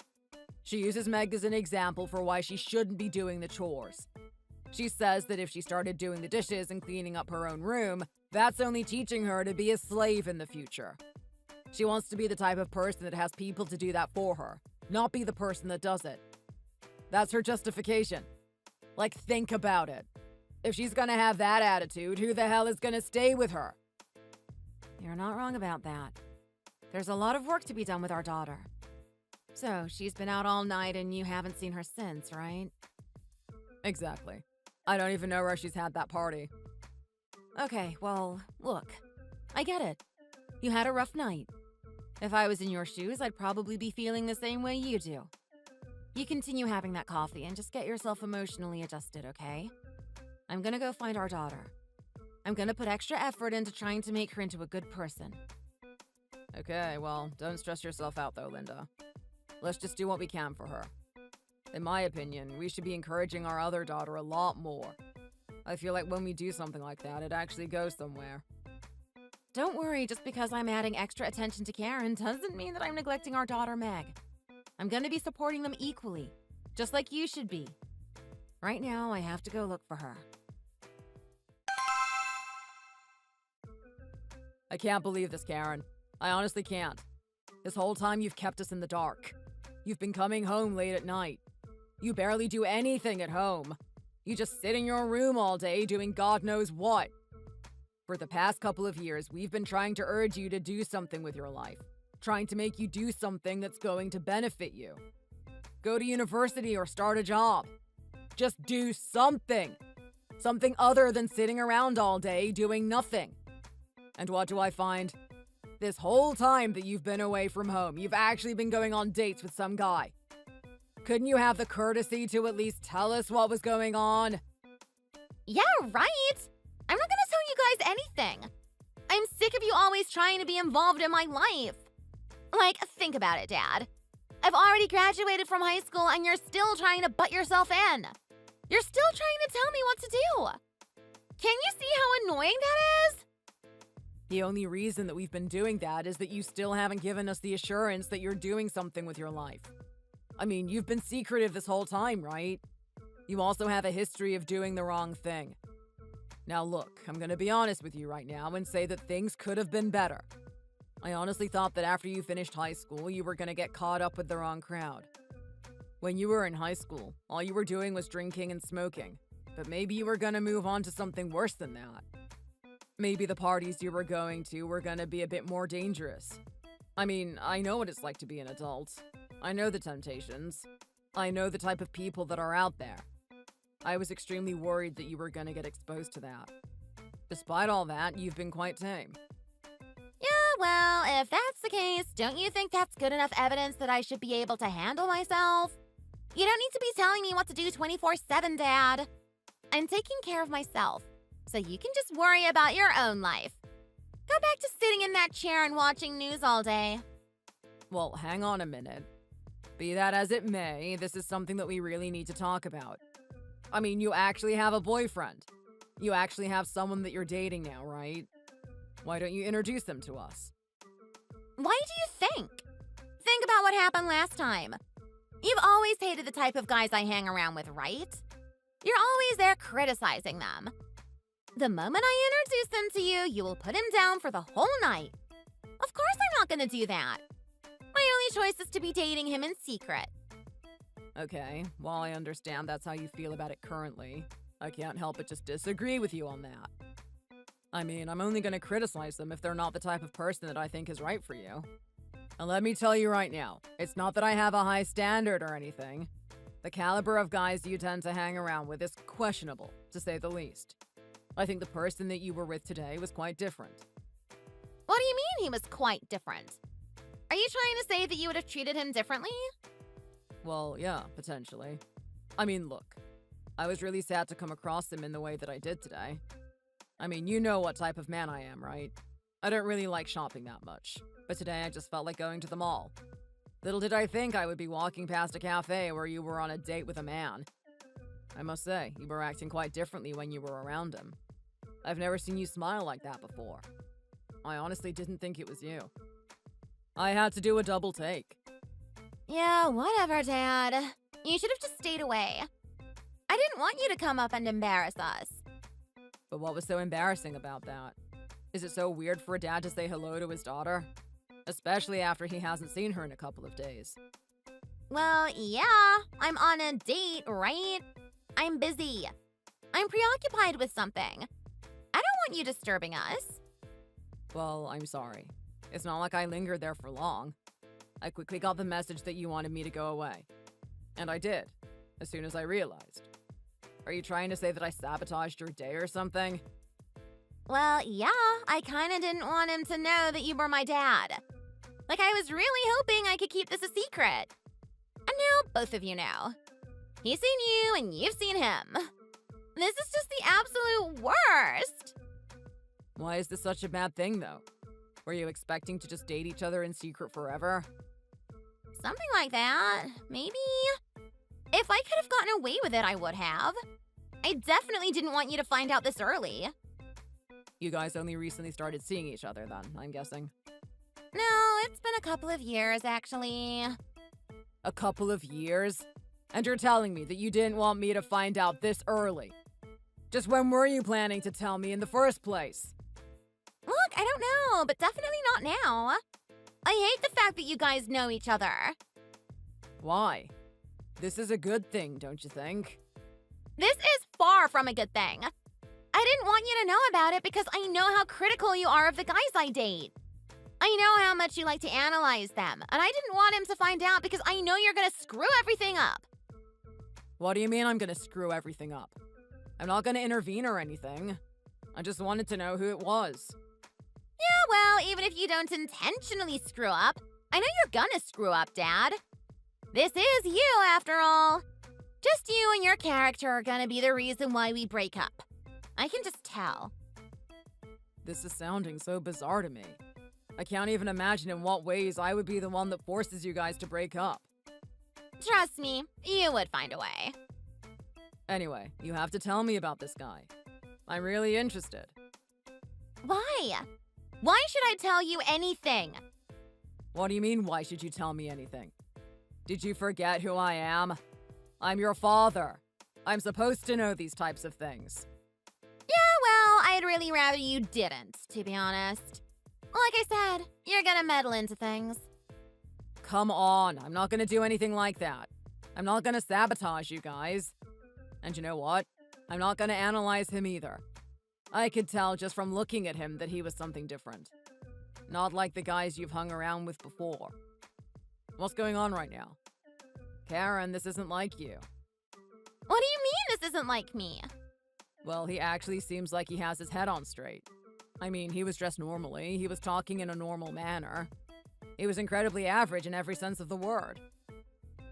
She uses Meg as an example for why she shouldn't be doing the chores. She says that if she started doing the dishes and cleaning up her own room, that's only teaching her to be a slave in the future. She wants to be the type of person that has people to do that for her, not be the person that does it. That's her justification. Like, think about it. If she's gonna have that attitude, who the hell is gonna stay with her? You're not wrong about that. There's a lot of work to be done with our daughter. So, she's been out all night and you haven't seen her since, right? Exactly. I don't even know where she's had that party. Okay, well, look. I get it. You had a rough night. If I was in your shoes, I'd probably be feeling the same way you do. You continue having that coffee and just get yourself emotionally adjusted, okay? I'm gonna go find our daughter. I'm gonna put extra effort into trying to make her into a good person. Okay, well, don't stress yourself out though, Linda. Let's just do what we can for her. In my opinion, we should be encouraging our other daughter a lot more. I feel like when we do something like that, it actually goes somewhere. Don't worry, just because I'm adding extra attention to Karen doesn't mean that I'm neglecting our daughter, Meg. I'm gonna be supporting them equally, just like you should be. Right now, I have to go look for her. I can't believe this, Karen. I honestly can't. This whole time you've kept us in the dark. You've been coming home late at night. You barely do anything at home. You just sit in your room all day doing God knows what. For the past couple of years, we've been trying to urge you to do something with your life. Trying to make you do something that's going to benefit you. Go to university or start a job. Just do something. Something other than sitting around all day doing nothing. And what do I find? This whole time that you've been away from home, you've actually been going on dates with some guy. Couldn't you have the courtesy to at least tell us what was going on? Yeah, right! I'm not gonna tell you guys anything. I'm sick of you always trying to be involved in my life. Like, think about it, Dad. I've already graduated from high school and you're still trying to butt yourself in. You're still trying to tell me what to do. Can you see how annoying that is? The only reason that we've been doing that is that you still haven't given us the assurance that you're doing something with your life. I mean, you've been secretive this whole time, right? You also have a history of doing the wrong thing. Now look, I'm gonna be honest with you right now and say that things could have been better. I honestly thought that after you finished high school, you were gonna get caught up with the wrong crowd. When you were in high school, all you were doing was drinking and smoking. But maybe you were gonna move on to something worse than that. Maybe the parties you were going to were gonna be a bit more dangerous. I mean, I know what it's like to be an adult. I know the temptations. I know the type of people that are out there. I was extremely worried that you were gonna get exposed to that. Despite all that, you've been quite tame. Yeah, well, if that's the case, don't you think that's good enough evidence that I should be able to handle myself? You don't need to be telling me what to do 24/7, Dad. I'm taking care of myself, so you can just worry about your own life. Go back to sitting in that chair and watching news all day. Well, hang on a minute. Be that as it may, this is something that we really need to talk about. I mean, you actually have a boyfriend. You actually have someone that you're dating now, right? Why don't you introduce them to us? Why do you think? Think about what happened last time. You've always hated the type of guys I hang around with, right? You're always there criticizing them. The moment I introduce them to you, you will put him down for the whole night. Of course I'm not gonna do that. My only choice is to be dating him in secret. Okay, well, I understand that's how you feel about it currently. I can't help but just disagree with you on that. I mean, I'm only gonna criticize them if they're not the type of person that I think is right for you. And let me tell you right now, it's not that I have a high standard or anything. The caliber of guys you tend to hang around with is questionable, to say the least. I think the person that you were with today was quite different. What do you mean he was quite different? Are you trying to say that you would have treated him differently? Well, yeah, potentially. I mean, look, I was really sad to come across him in the way that I did today. I mean, you know what type of man I am, right? I don't really like shopping that much, but today I just felt like going to the mall. Little did I think I would be walking past a cafe where you were on a date with a man. I must say, you were acting quite differently when you were around him. I've never seen you smile like that before. I honestly didn't think it was you. I had to do a double take. Yeah, whatever, Dad. You should have just stayed away. I didn't want you to come up and embarrass us. But what was so embarrassing about that? Is it so weird for a dad to say hello to his daughter? Especially after he hasn't seen her in a couple of days. Well, yeah, I'm on a date, right? I'm busy. I'm preoccupied with something. I don't want you disturbing us. Well, I'm sorry. It's not like I lingered there for long. I quickly got the message that you wanted me to go away. And I did, as soon as I realized. Are you trying to say that I sabotaged your day or something? Well, yeah, I kinda didn't want him to know that you were my dad. Like, I was really hoping I could keep this a secret. And now both of you know. He's seen you and you've seen him. This is just the absolute worst. Why is this such a bad thing, though? Were you expecting to just date each other in secret forever? Something like that, maybe. If I could have gotten away with it, I would have. I definitely didn't want you to find out this early. You guys only recently started seeing each other then, I'm guessing. No, it's been a couple of years, actually. A couple of years? And you're telling me that you didn't want me to find out this early? Just when were you planning to tell me in the first place? Look, I don't know, but definitely not now. I hate the fact that you guys know each other. Why? This is a good thing, don't you think? This is far from a good thing. I didn't want you to know about it because I know how critical you are of the guys I date. I know how much you like to analyze them, and I didn't want him to find out because I know you're gonna screw everything up. What do you mean I'm gonna screw everything up? I'm not gonna intervene or anything. I just wanted to know who it was. Yeah, well, even if you don't intentionally screw up, I know you're gonna screw up, Dad. This is you, after all. Just you and your character are gonna be the reason why we break up. I can just tell. This is sounding so bizarre to me. I can't even imagine in what ways I would be the one that forces you guys to break up. Trust me, you would find a way. Anyway, you have to tell me about this guy. I'm really interested. Why? Why should I tell you anything? What do you mean, why should you tell me anything? Did you forget who I am? I'm your father. I'm supposed to know these types of things. Yeah, well, I'd really rather you didn't, to be honest. Like I said, you're gonna meddle into things. Come on, I'm not gonna do anything like that. I'm not gonna sabotage you guys. And you know what? I'm not gonna analyze him either. I could tell just from looking at him that he was something different. Not like the guys you've hung around with before. What's going on right now? Karen, this isn't like you. What do you mean this isn't like me? Well, he actually seems like he has his head on straight. I mean, he was dressed normally, he was talking in a normal manner. He was incredibly average in every sense of the word.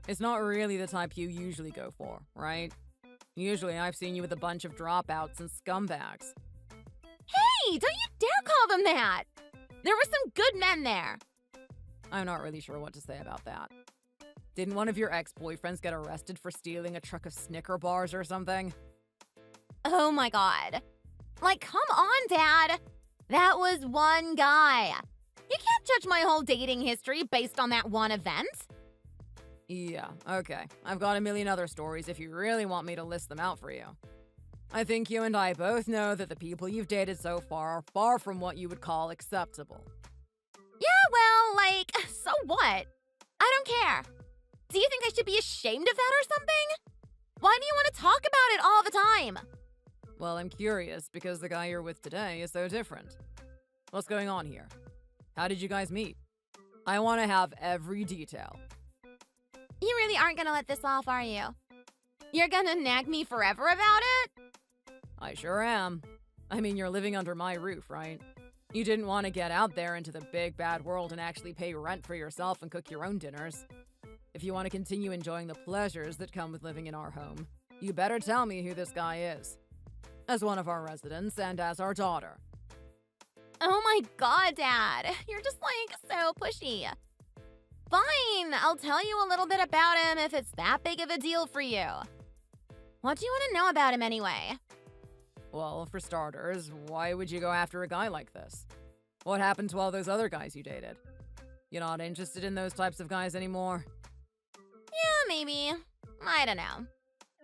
It's not really the type you usually go for, right? Usually I've seen you with a bunch of dropouts and scumbags. Hey, don't you dare call them that! There were some good men there. I'm not really sure what to say about that. Didn't one of your ex-boyfriends get arrested for stealing a truck of Snicker bars or something? Oh my god. Like, come on, Dad. That was one guy. You can't judge my whole dating history based on that one event. Yeah, okay. I've got a million other stories if you really want me to list them out for you. I think you and I both know that the people you've dated so far are far from what you would call acceptable. Yeah, well, like, so what? I don't care. Do you think I should be ashamed of that or something? Why do you want to talk about it all the time? Well, I'm curious because the guy you're with today is so different. What's going on here? How did you guys meet? I want to have every detail. You really aren't gonna let this off, are you? You're gonna nag me forever about it? I sure am. I mean, you're living under my roof, right? You didn't want to get out there into the big bad world and actually pay rent for yourself and cook your own dinners. If you want to continue enjoying the pleasures that come with living in our home, you better tell me who this guy is. As one of our residents and as our daughter. Oh my god, Dad. You're just like so pushy. Fine, I'll tell you a little bit about him if it's that big of a deal for you. What do you want to know about him anyway? Well, for starters, why would you go after a guy like this? What happened to all those other guys you dated? You're not interested in those types of guys anymore? Yeah, maybe. I don't know.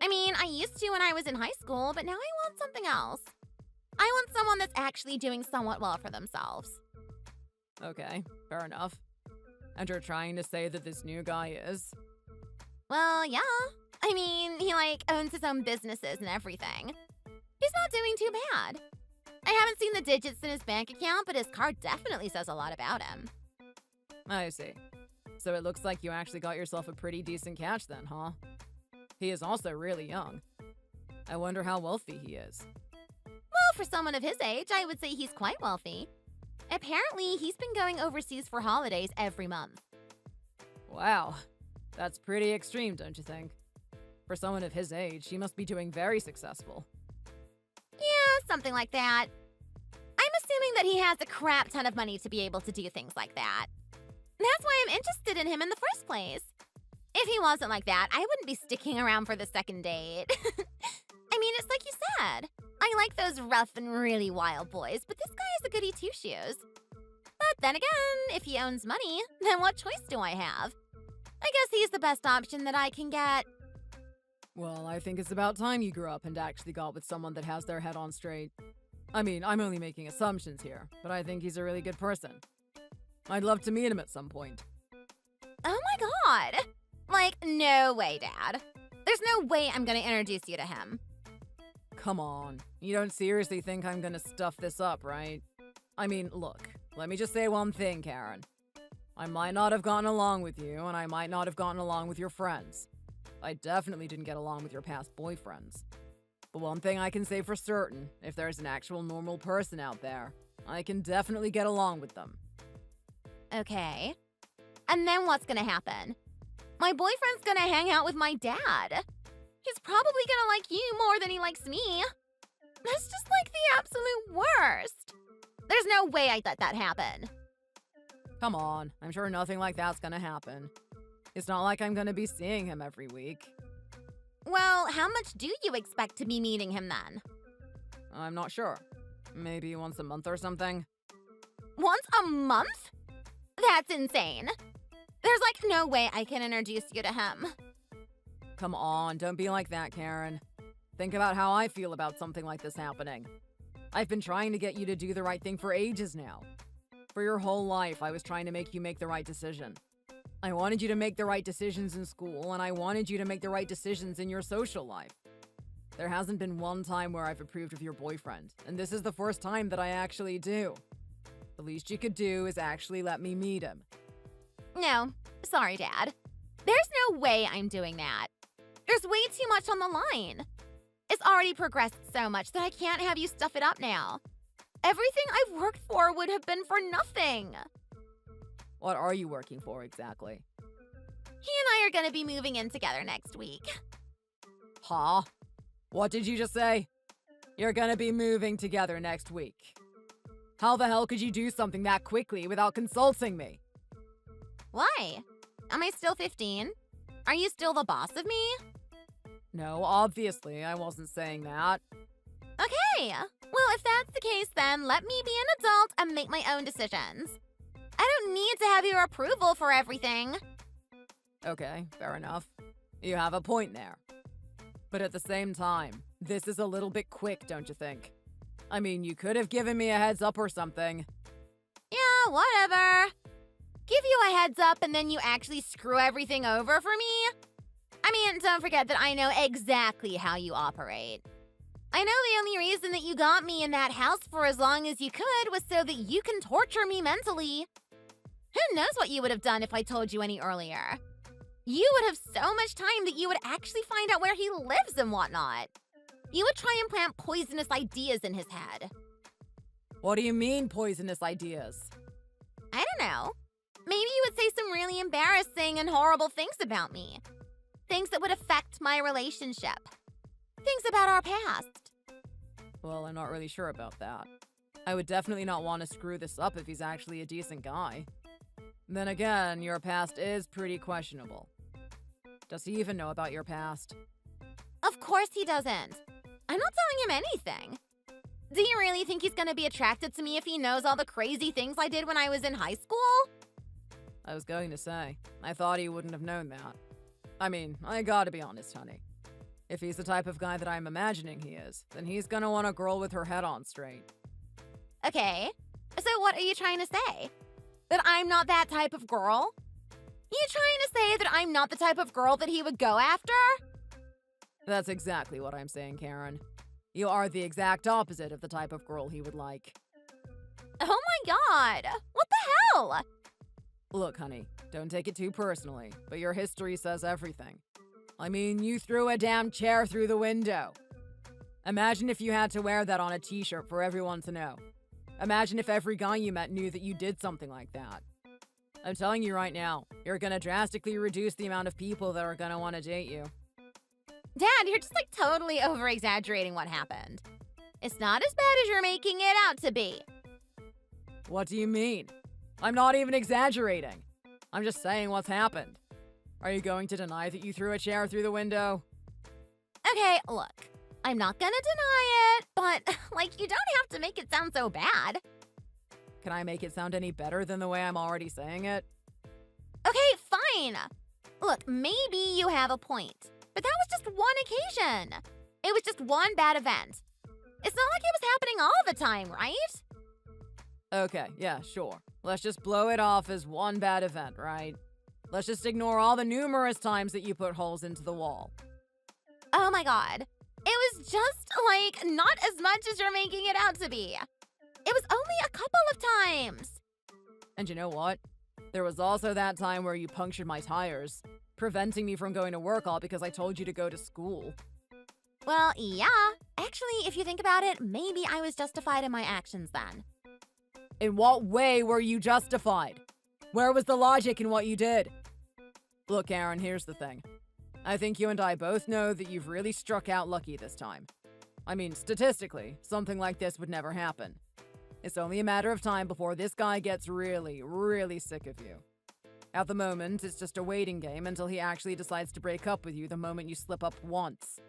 I mean, I used to when I was in high school, but now I want something else. I want someone that's actually doing somewhat well for themselves. Okay, fair enough. And you're trying to say that this new guy is? Well, yeah. I mean, he owns his own businesses and everything. He's not doing too bad. I haven't seen the digits in his bank account, but his card definitely says a lot about him. I see. So it looks like you actually got yourself a pretty decent catch then, huh? He is also really young. I wonder how wealthy he is. Well, for someone of his age, I would say he's quite wealthy. Apparently, he's been going overseas for holidays every month. Wow. That's pretty extreme, don't you think? For someone of his age, he must be doing very successful. Yeah, something like that. I'm assuming that he has a crap ton of money to be able to do things like that. That's why I'm interested in him in the first place. If he wasn't like that, I wouldn't be sticking around for the second date. I mean, it's like you said. I like those rough and really wild boys, but this guy is a goody two-shoes. But then again, if he owns money, then what choice do I have? I guess he's the best option that I can get. Well, I think it's about time you grew up and actually got with someone that has their head on straight. I mean, I'm only making assumptions here, but I think he's a really good person. I'd love to meet him at some point. Oh my god! No way, Dad. There's no way I'm gonna introduce you to him. Come on. You don't seriously think I'm gonna stuff this up, right? I mean, look, let me just say one thing, Karen. I might not have gotten along with you, and I might not have gotten along with your friends. I definitely didn't get along with your past boyfriends. But one thing I can say for certain, if there's an actual normal person out there, I can definitely get along with them. Okay. And then what's gonna happen? My boyfriend's gonna hang out with my dad. He's probably gonna like you more than he likes me. That's just the absolute worst. There's no way I'd let that happen. Come on, I'm sure nothing like that's gonna happen. It's not like I'm gonna be seeing him every week. Well, how much do you expect to be meeting him then? I'm not sure. Maybe once a month or something? Once a month? That's insane. There's no way I can introduce you to him. Come on, don't be like that, Karen. Think about how I feel about something like this happening. I've been trying to get you to do the right thing for ages now. For your whole life, I was trying to make you make the right decision. I wanted you to make the right decisions in school, and I wanted you to make the right decisions in your social life. There hasn't been one time where I've approved of your boyfriend, and this is the first time that I actually do. The least you could do is actually let me meet him. No, sorry, Dad. There's no way I'm doing that. There's way too much on the line. It's already progressed so much that I can't have you stuff it up now. Everything I've worked for would have been for nothing. What are you working for exactly? He and I are going to be moving in together next week. Huh? What did you just say? You're gonna be moving together next week. How the hell could you do something that quickly without consulting me? Why? Am I still 15? Are you still the boss of me? No, obviously, I wasn't saying that. Okay. Well, if that's the case, then let me be an adult and make my own decisions. I don't need to have your approval for everything. Okay, fair enough. You have a point there. But at the same time, this is a little bit quick, don't you think? I mean, you could have given me a heads up or something. Yeah, whatever. Give you a heads up and then you actually screw everything over for me? I mean, don't forget that I know exactly how you operate. I know the only reason that you got me in that house for as long as you could was so that you can torture me mentally. Who knows what you would have done if I told you any earlier? You would have so much time that you would actually find out where he lives and whatnot. You would try and plant poisonous ideas in his head. What do you mean, poisonous ideas? I don't know. Maybe you would say some really embarrassing and horrible things about me. Things that would affect my relationship. Things about our past. Well, I'm not really sure about that. I would definitely not want to screw this up if he's actually a decent guy. Then again, your past is pretty questionable. Does he even know about your past? Of course he doesn't. I'm not telling him anything. Do you really think he's gonna be attracted to me if he knows all the crazy things I did when I was in high school? I was going to say, I thought he wouldn't have known that. I mean, I gotta be honest, honey. If he's the type of guy that I'm imagining he is, then he's gonna want a girl with her head on straight. Okay, so what are you trying to say? That I'm not that type of girl? You trying to say that I'm not the type of girl that he would go after? That's exactly what I'm saying, Karen. You are the exact opposite of the type of girl he would like. Oh my god, what the hell? Look, honey, don't take it too personally, but your history says everything. I mean, you threw a damn chair through the window. Imagine if you had to wear that on a t-shirt for everyone to know. Imagine if every guy you met knew that you did something like that. I'm telling you right now, you're gonna drastically reduce the amount of people that are gonna want to date you. Dad, you're just like totally over-exaggerating what happened. It's not as bad as you're making it out to be. What do you mean? I'm not even exaggerating. I'm just saying what's happened. Are you going to deny that you threw a chair through the window? Okay, look. I'm not gonna deny it, but, like, you don't have to make it sound so bad. Can I make it sound any better than the way I'm already saying it? Okay, fine. Look, maybe you have a point, but that was just one occasion. It was just one bad event. It's not like it was happening all the time, right? Okay, yeah, sure. Let's just blow it off as one bad event, right? Let's just ignore all the numerous times that you put holes into the wall. Oh my god. It was just, like, not as much as you're making it out to be. It was only a couple of times. And you know what? There was also that time where you punctured my tires, preventing me from going to work all because I told you to go to school. Well, yeah. Actually, if you think about it, maybe I was justified in my actions then. In what way were you justified? Where was the logic in what you did? Look, Aaron, here's the thing. I think you and I both know that you've really struck out lucky this time. I mean, statistically, something like this would never happen. It's only a matter of time before this guy gets really, really sick of you. At the moment, it's just a waiting game until he actually decides to break up with you the moment you slip up once.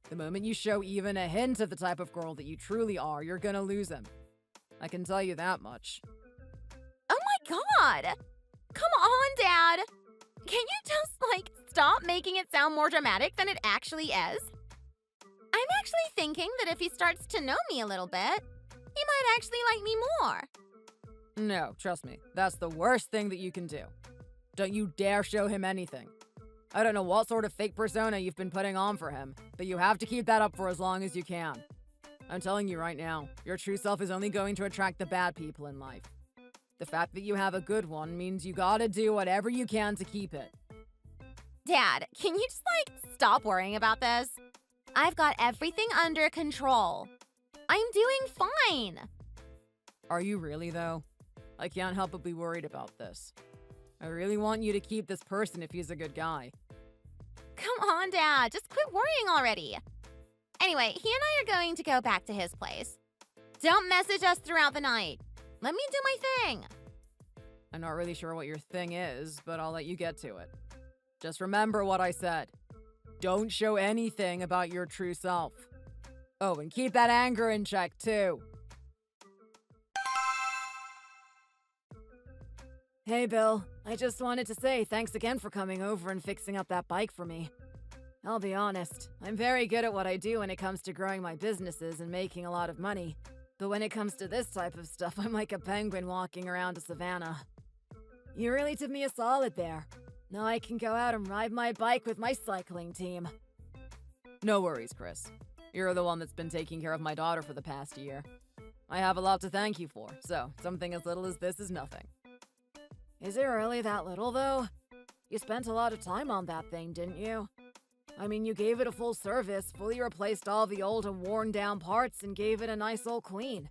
The moment you show even a hint of the type of girl that you truly are, you're gonna lose him. I can tell you that much. Oh my god! Come on, Dad! Can you just, like, stop making it sound more dramatic than it actually is? I'm actually thinking that if he starts to know me a little bit, he might actually like me more. No, trust me, that's the worst thing that you can do. Don't you dare show him anything. I don't know what sort of fake persona you've been putting on for him, but you have to keep that up for as long as you can. I'm telling you right now, your true self is only going to attract the bad people in life. The fact that you have a good one means you gotta do whatever you can to keep it. Dad, can you just, like, stop worrying about this? I've got everything under control. I'm doing fine. Are you really, though? I can't help but be worried about this. I really want you to keep this person if he's a good guy. Come on, Dad, just quit worrying already. Anyway, he and I are going to go back to his place. Don't message us throughout the night. Let me do my thing. I'm not really sure what your thing is, but I'll let you get to it. Just remember what I said. Don't show anything about your true self. Oh, and keep that anger in check, too. Hey, Bill. I just wanted to say thanks again for coming over and fixing up that bike for me. I'll be honest, I'm very good at what I do when it comes to growing my businesses and making a lot of money. But when it comes to this type of stuff, I'm like a penguin walking around a savanna. You really did me a solid there. Now I can go out and ride my bike with my cycling team. No worries, Chris. You're the one that's been taking care of my daughter for the past year. I have a lot to thank you for, so something as little as this is nothing. Is it really that little, though? You spent a lot of time on that thing, didn't you? I mean, you gave it a full service, fully replaced all the old and worn-down parts, and gave it a nice old clean.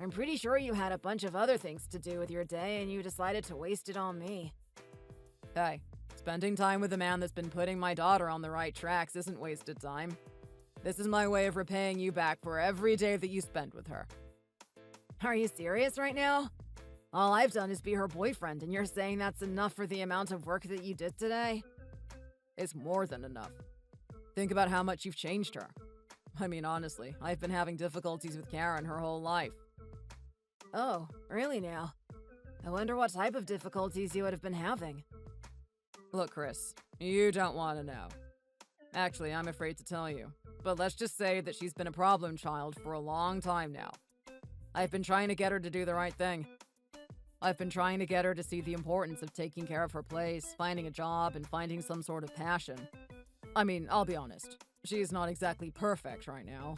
I'm pretty sure you had a bunch of other things to do with your day, and you decided to waste it on me. Hey, spending time with a man that's been putting my daughter on the right tracks isn't wasted time. This is my way of repaying you back for every day that you spend with her. Are you serious right now? All I've done is be her boyfriend, and you're saying that's enough for the amount of work that you did today? It's more than enough. Think about how much you've changed her. I mean, honestly, I've been having difficulties with Karen her whole life. Oh, really now? I wonder what type of difficulties you would have been having. Look, Chris, you don't want to know. Actually, I'm afraid to tell you, but let's just say that she's been a problem child for a long time now. I've been trying to get her to do the right thing. I've been trying to get her to see the importance of taking care of her place, finding a job, and finding some sort of passion. I mean, I'll be honest, she's not exactly perfect right now.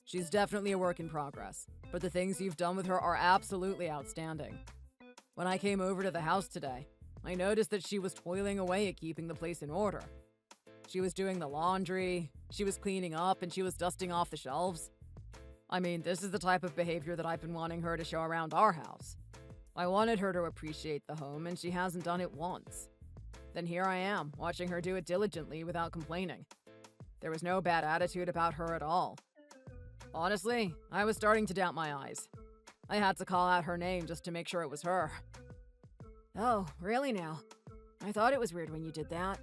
She's definitely a work in progress, but the things you've done with her are absolutely outstanding. When I came over to the house today, I noticed that she was toiling away at keeping the place in order. She was doing the laundry, she was cleaning up, and she was dusting off the shelves. I mean, this is the type of behavior that I've been wanting her to show around our house. I wanted her to appreciate the home, and she hasn't done it once. Then here I am, watching her do it diligently without complaining. There was no bad attitude about her at all. Honestly, I was starting to doubt my eyes. I had to call out her name just to make sure it was her. Oh, really now? I thought it was weird when you did that.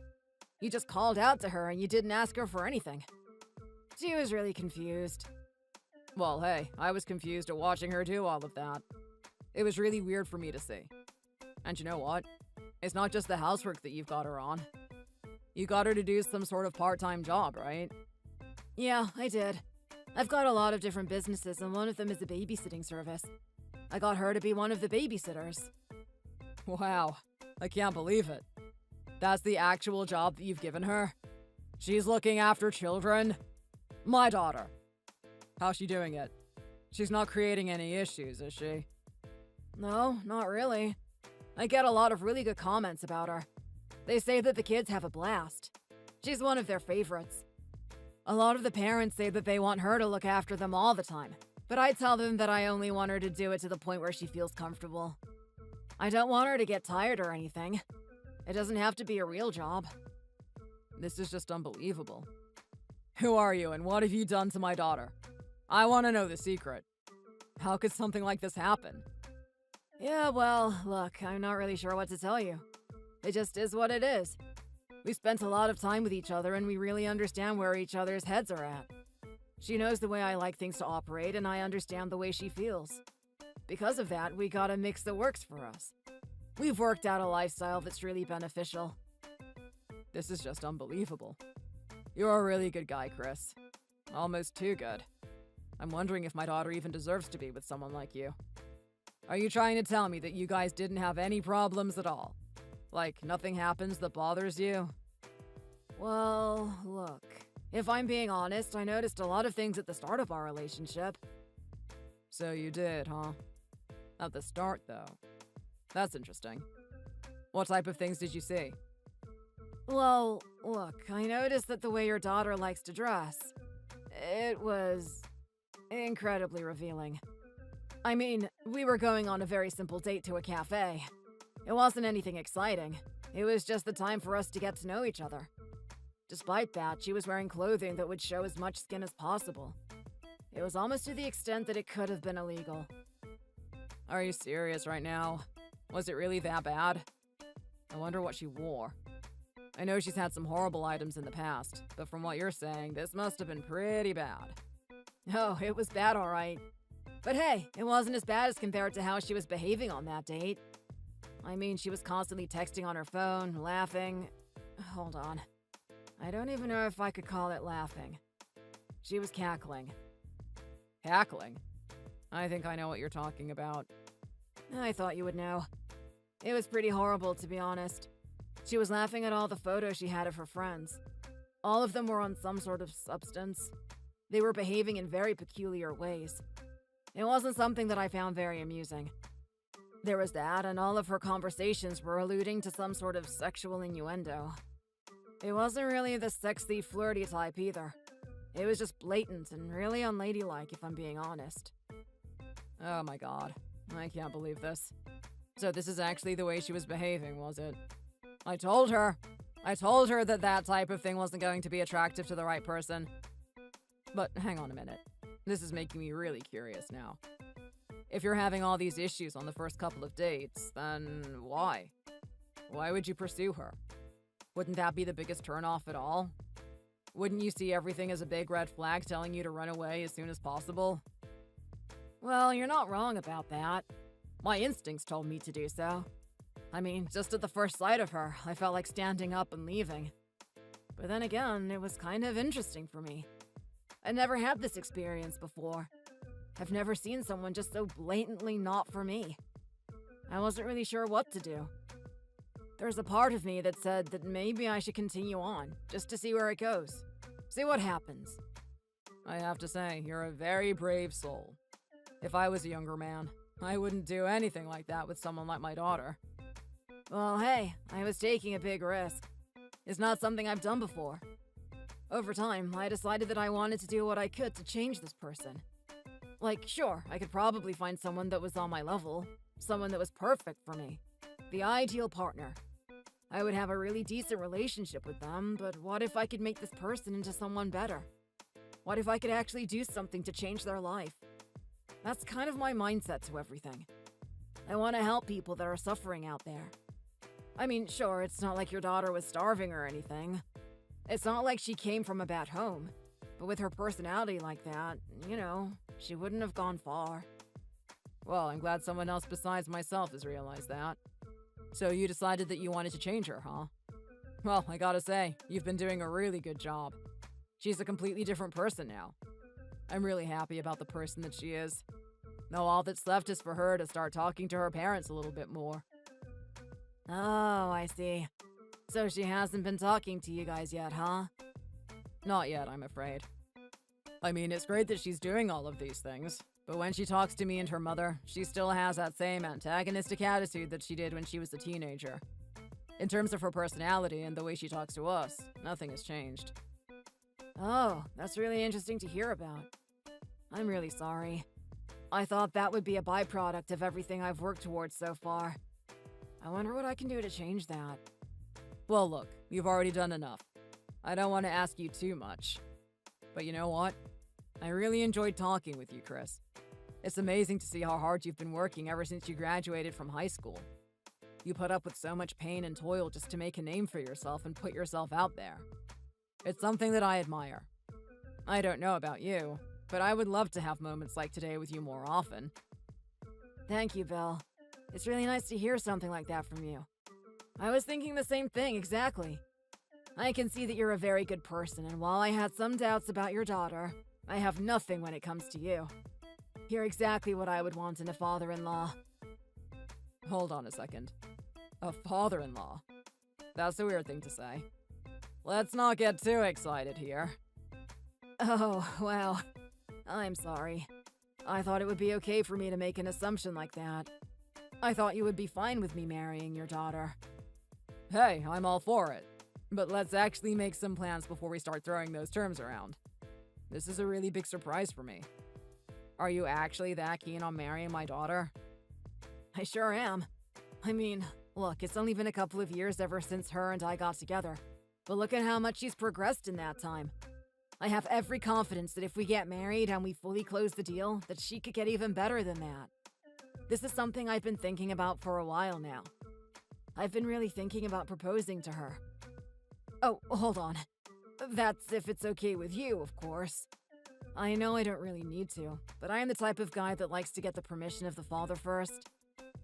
You just called out to her and you didn't ask her for anything. She was really confused. Well, hey, I was confused at watching her do all of that. It was really weird for me to see. And you know what? It's not just the housework that you've got her on. You got her to do some sort of part-time job, right? Yeah, I did. I've got a lot of different businesses, and one of them is a babysitting service. I got her to be one of the babysitters. Wow, I can't believe it. That's the actual job that you've given her? She's looking after children? My daughter. How's she doing it? She's not creating any issues, is she? No, not really. I get a lot of really good comments about her. They say that the kids have a blast. She's one of their favorites. A lot of the parents say that they want her to look after them all the time, but I tell them that I only want her to do it to the point where she feels comfortable. I don't want her to get tired or anything. It doesn't have to be a real job. This is just unbelievable. Who are you and what have you done to my daughter? I want to know the secret. How could something like this happen? Yeah, well, look, I'm not really sure what to tell you. It just is what it is. We spent a lot of time with each other and we really understand where each other's heads are at. She knows the way I like things to operate and I understand the way she feels. Because of that, we got a mix that works for us. We've worked out a lifestyle that's really beneficial. This is just unbelievable. You're a really good guy, Chris. Almost too good. I'm wondering if my daughter even deserves to be with someone like you. Are you trying to tell me that you guys didn't have any problems at all? Like, nothing happens that bothers you? Well, look. If I'm being honest, I noticed a lot of things at the start of our relationship. So you did, huh? At the start, though. That's interesting. What type of things did you see? Well, look, I noticed that the way your daughter likes to dress, it was incredibly revealing. I mean, we were going on a very simple date to a cafe. It wasn't anything exciting. It was just the time for us to get to know each other. Despite that, she was wearing clothing that would show as much skin as possible. It was almost to the extent that it could have been illegal. Are you serious right now? Was it really that bad? I wonder what she wore. I know she's had some horrible items in the past, but from what you're saying, this must have been pretty bad. Oh, it was bad, all right. But hey, it wasn't as bad as compared to how she was behaving on that date. I mean, she was constantly texting on her phone, laughing. Hold on. I don't even know if I could call it laughing. She was cackling. Cackling? I think I know what you're talking about. I thought you would know. It was pretty horrible, to be honest. She was laughing at all the photos she had of her friends. All of them were on some sort of substance. They were behaving in very peculiar ways. It wasn't something that I found very amusing. There was that, and all of her conversations were alluding to some sort of sexual innuendo. It wasn't really the sexy, flirty type either. It was just blatant and really unladylike, if I'm being honest. Oh my god. I can't believe this. So this is actually the way she was behaving, was it? I told her that that type of thing wasn't going to be attractive to the right person. But hang on a minute. This is making me really curious now. If you're having all these issues on the first couple of dates, then why? Why would you pursue her? Wouldn't that be the biggest turnoff at all? Wouldn't you see everything as a big red flag telling you to run away as soon as possible? Well, you're not wrong about that. My instincts told me to do so. I mean, just at the first sight of her, I felt like standing up and leaving. But then again, it was kind of interesting for me. I never had this experience before. I've never seen someone just so blatantly not for me. I wasn't really sure what to do. There's a part of me that said that maybe I should continue on, just to see where it goes. See what happens. I have to say, you're a very brave soul. If I was a younger man, I wouldn't do anything like that with someone like my daughter. Well, hey, I was taking a big risk. It's not something I've done before. Over time, I decided that I wanted to do what I could to change this person. Like, sure, I could probably find someone that was on my level, someone that was perfect for me, the ideal partner. I would have a really decent relationship with them, but what if I could make this person into someone better? What if I could actually do something to change their life? That's kind of my mindset to everything. I want to help people that are suffering out there. I mean, sure, it's not like your daughter was starving or anything. It's not like she came from a bad home. But with her personality like that, you know, she wouldn't have gone far. Well, I'm glad someone else besides myself has realized that. So you decided that you wanted to change her, huh? Well, I gotta say, you've been doing a really good job. She's a completely different person now. I'm really happy about the person that she is. Now all that's left is for her to start talking to her parents a little bit more. Oh, I see. So she hasn't been talking to you guys yet, huh? Not yet, I'm afraid. I mean, it's great that she's doing all of these things, but when she talks to me and her mother, she still has that same antagonistic attitude that she did when she was a teenager. In terms of her personality and the way she talks to us, nothing has changed. Oh, that's really interesting to hear about. I'm really sorry. I thought that would be a byproduct of everything I've worked towards so far. I wonder what I can do to change that. Well, look, you've already done enough. I don't want to ask you too much. But you know what? I really enjoyed talking with you, Chris. It's amazing to see how hard you've been working ever since you graduated from high school. You put up with so much pain and toil just to make a name for yourself and put yourself out there. It's something that I admire. I don't know about you, but I would love to have moments like today with you more often. Thank you, Bill. It's really nice to hear something like that from you. I was thinking the same thing, exactly. I can see that you're a very good person, and while I had some doubts about your daughter, I have nothing when it comes to you. You're exactly what I would want in a father-in-law. Hold on a second. A father-in-law? That's a weird thing to say. Let's not get too excited here. Oh, wow. I'm sorry. I thought it would be okay for me to make an assumption like that. I thought you would be fine with me marrying your daughter. Hey, I'm all for it. But let's actually make some plans before we start throwing those terms around. This is a really big surprise for me. Are you actually that keen on marrying my daughter? I sure am. I mean, look, it's only been a couple of years ever since her and I got together. But look at how much she's progressed in that time. I have every confidence that if we get married and we fully close the deal, that she could get even better than that. This is something I've been thinking about for a while now. I've been really thinking about proposing to her. Oh, hold on. That's if it's okay with you, of course. I know I don't really need to, but I am the type of guy that likes to get the permission of the father first.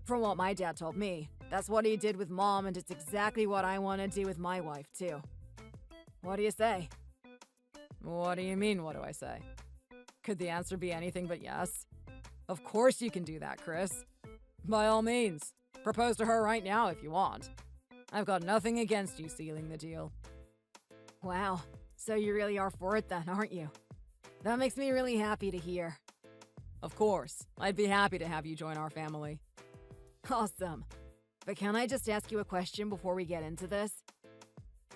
From what my dad told me, that's what he did with Mom, and it's exactly what I want to do with my wife, too. What do you say? What do you mean, what do I say? Could the answer be anything but yes? Of course you can do that, Chris. By all means, propose to her right now if you want. I've got nothing against you sealing the deal. Wow, so you really are for it then, aren't you? That makes me really happy to hear. Of course, I'd be happy to have you join our family. Awesome. But can I just ask you a question before we get into this?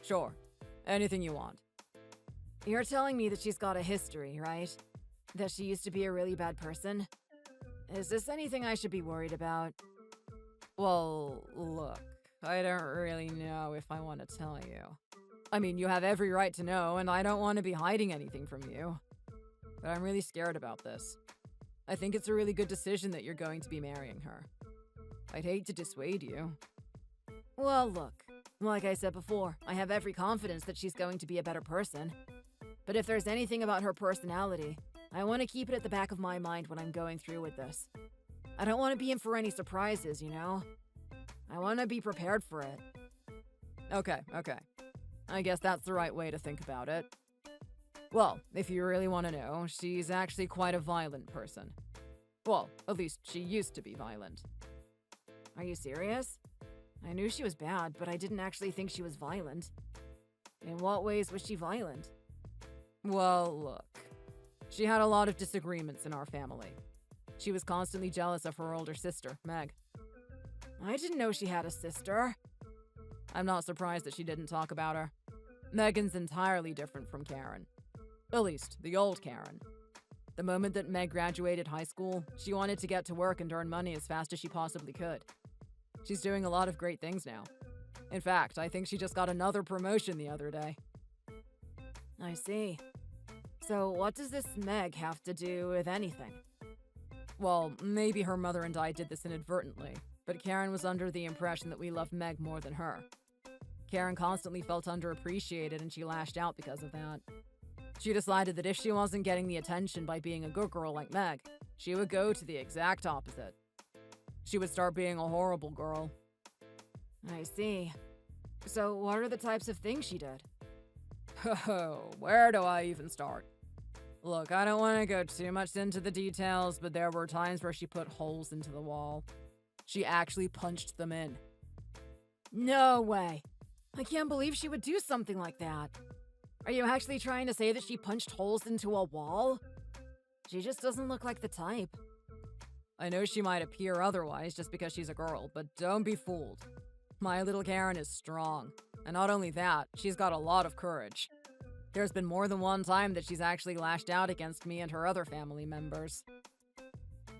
Sure. Anything you want. You're telling me that she's got a history, right? That she used to be a really bad person? Is this anything I should be worried about? Well, look, I don't really know if I want to tell you. I mean, you have every right to know, and I don't want to be hiding anything from you. But I'm really scared about this. I think it's a really good decision that you're going to be marrying her. I'd hate to dissuade you. Well, look, like I said before, I have every confidence that she's going to be a better person. But if there's anything about her personality, I want to keep it at the back of my mind when I'm going through with this. I don't want to be in for any surprises, you know? I want to be prepared for it. Okay. I guess that's the right way to think about it. Well, if you really want to know, she's actually quite a violent person. Well, at least she used to be violent. Are you serious? I knew she was bad, but I didn't actually think she was violent. In what ways was she violent? Well, look. She had a lot of disagreements in our family. She was constantly jealous of her older sister, Meg. I didn't know she had a sister. I'm not surprised that she didn't talk about her. Megan's entirely different from Karen. At least, the old Karen. The moment that Meg graduated high school, she wanted to get to work and earn money as fast as she possibly could. She's doing a lot of great things now. In fact, I think she just got another promotion the other day. I see. So what does this Meg have to do with anything? Well, maybe her mother and I did this inadvertently, but Karen was under the impression that we loved Meg more than her. Karen constantly felt underappreciated and she lashed out because of that. She decided that if she wasn't getting the attention by being a good girl like Meg, she would go to the exact opposite. She would start being a horrible girl. I see. So what are the types of things she did? Oh, where do I even start? Look, I don't want to go too much into the details, but there were times where she put holes into the wall. She actually punched them in. No way. I can't believe she would do something like that. Are you actually trying to say that she punched holes into a wall? She just doesn't look like the type. I know she might appear otherwise just because she's a girl, but don't be fooled. My little Karen is strong. And not only that, she's got a lot of courage. There's been more than one time that she's actually lashed out against me and her other family members.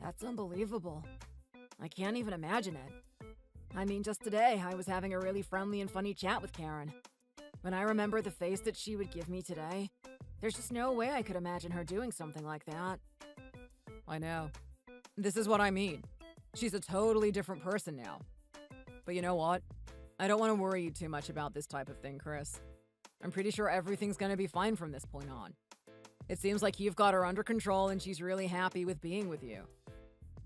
That's unbelievable. I can't even imagine it. I mean, just today, I was having a really friendly and funny chat with Karen. When I remember the face that she would give me today, there's just no way I could imagine her doing something like that. I know. This is what I mean. She's a totally different person now. But you know what? I don't want to worry you too much about this type of thing, Chris. I'm pretty sure everything's going to be fine from this point on. It seems like you've got her under control and she's really happy with being with you.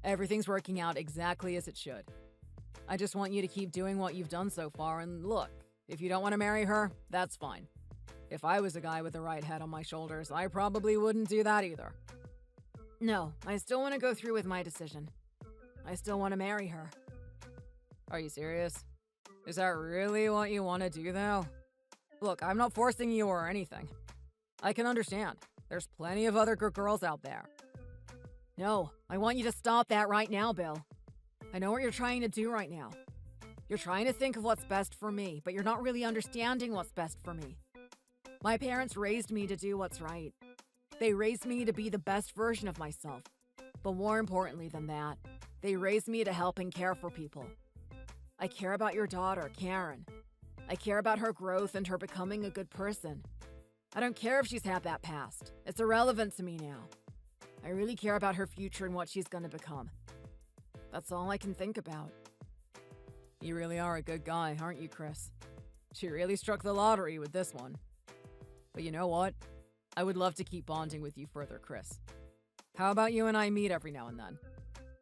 Everything's working out exactly as it should. I just want you to keep doing what you've done so far, and look, if you don't want to marry her, that's fine. If I was a guy with the right head on my shoulders, I probably wouldn't do that either. No, I still want to go through with my decision. I still want to marry her. Are you serious? Is that really what you want to do, though? Look, I'm not forcing you or anything. I can understand. There's plenty of other good girls out there. No, I want you to stop that right now, Bill. I know what you're trying to do right now. You're trying to think of what's best for me, but you're not really understanding what's best for me. My parents raised me to do what's right. They raised me to be the best version of myself. But more importantly than that, they raised me to help and care for people. I care about your daughter, Karen. I care about her growth and her becoming a good person. I don't care if she's had that past. It's irrelevant to me now. I really care about her future and what she's gonna become. That's all I can think about. You really are a good guy, aren't you, Chris? She really struck the lottery with this one. But you know what? I would love to keep bonding with you further, Chris. How about you and I meet every now and then?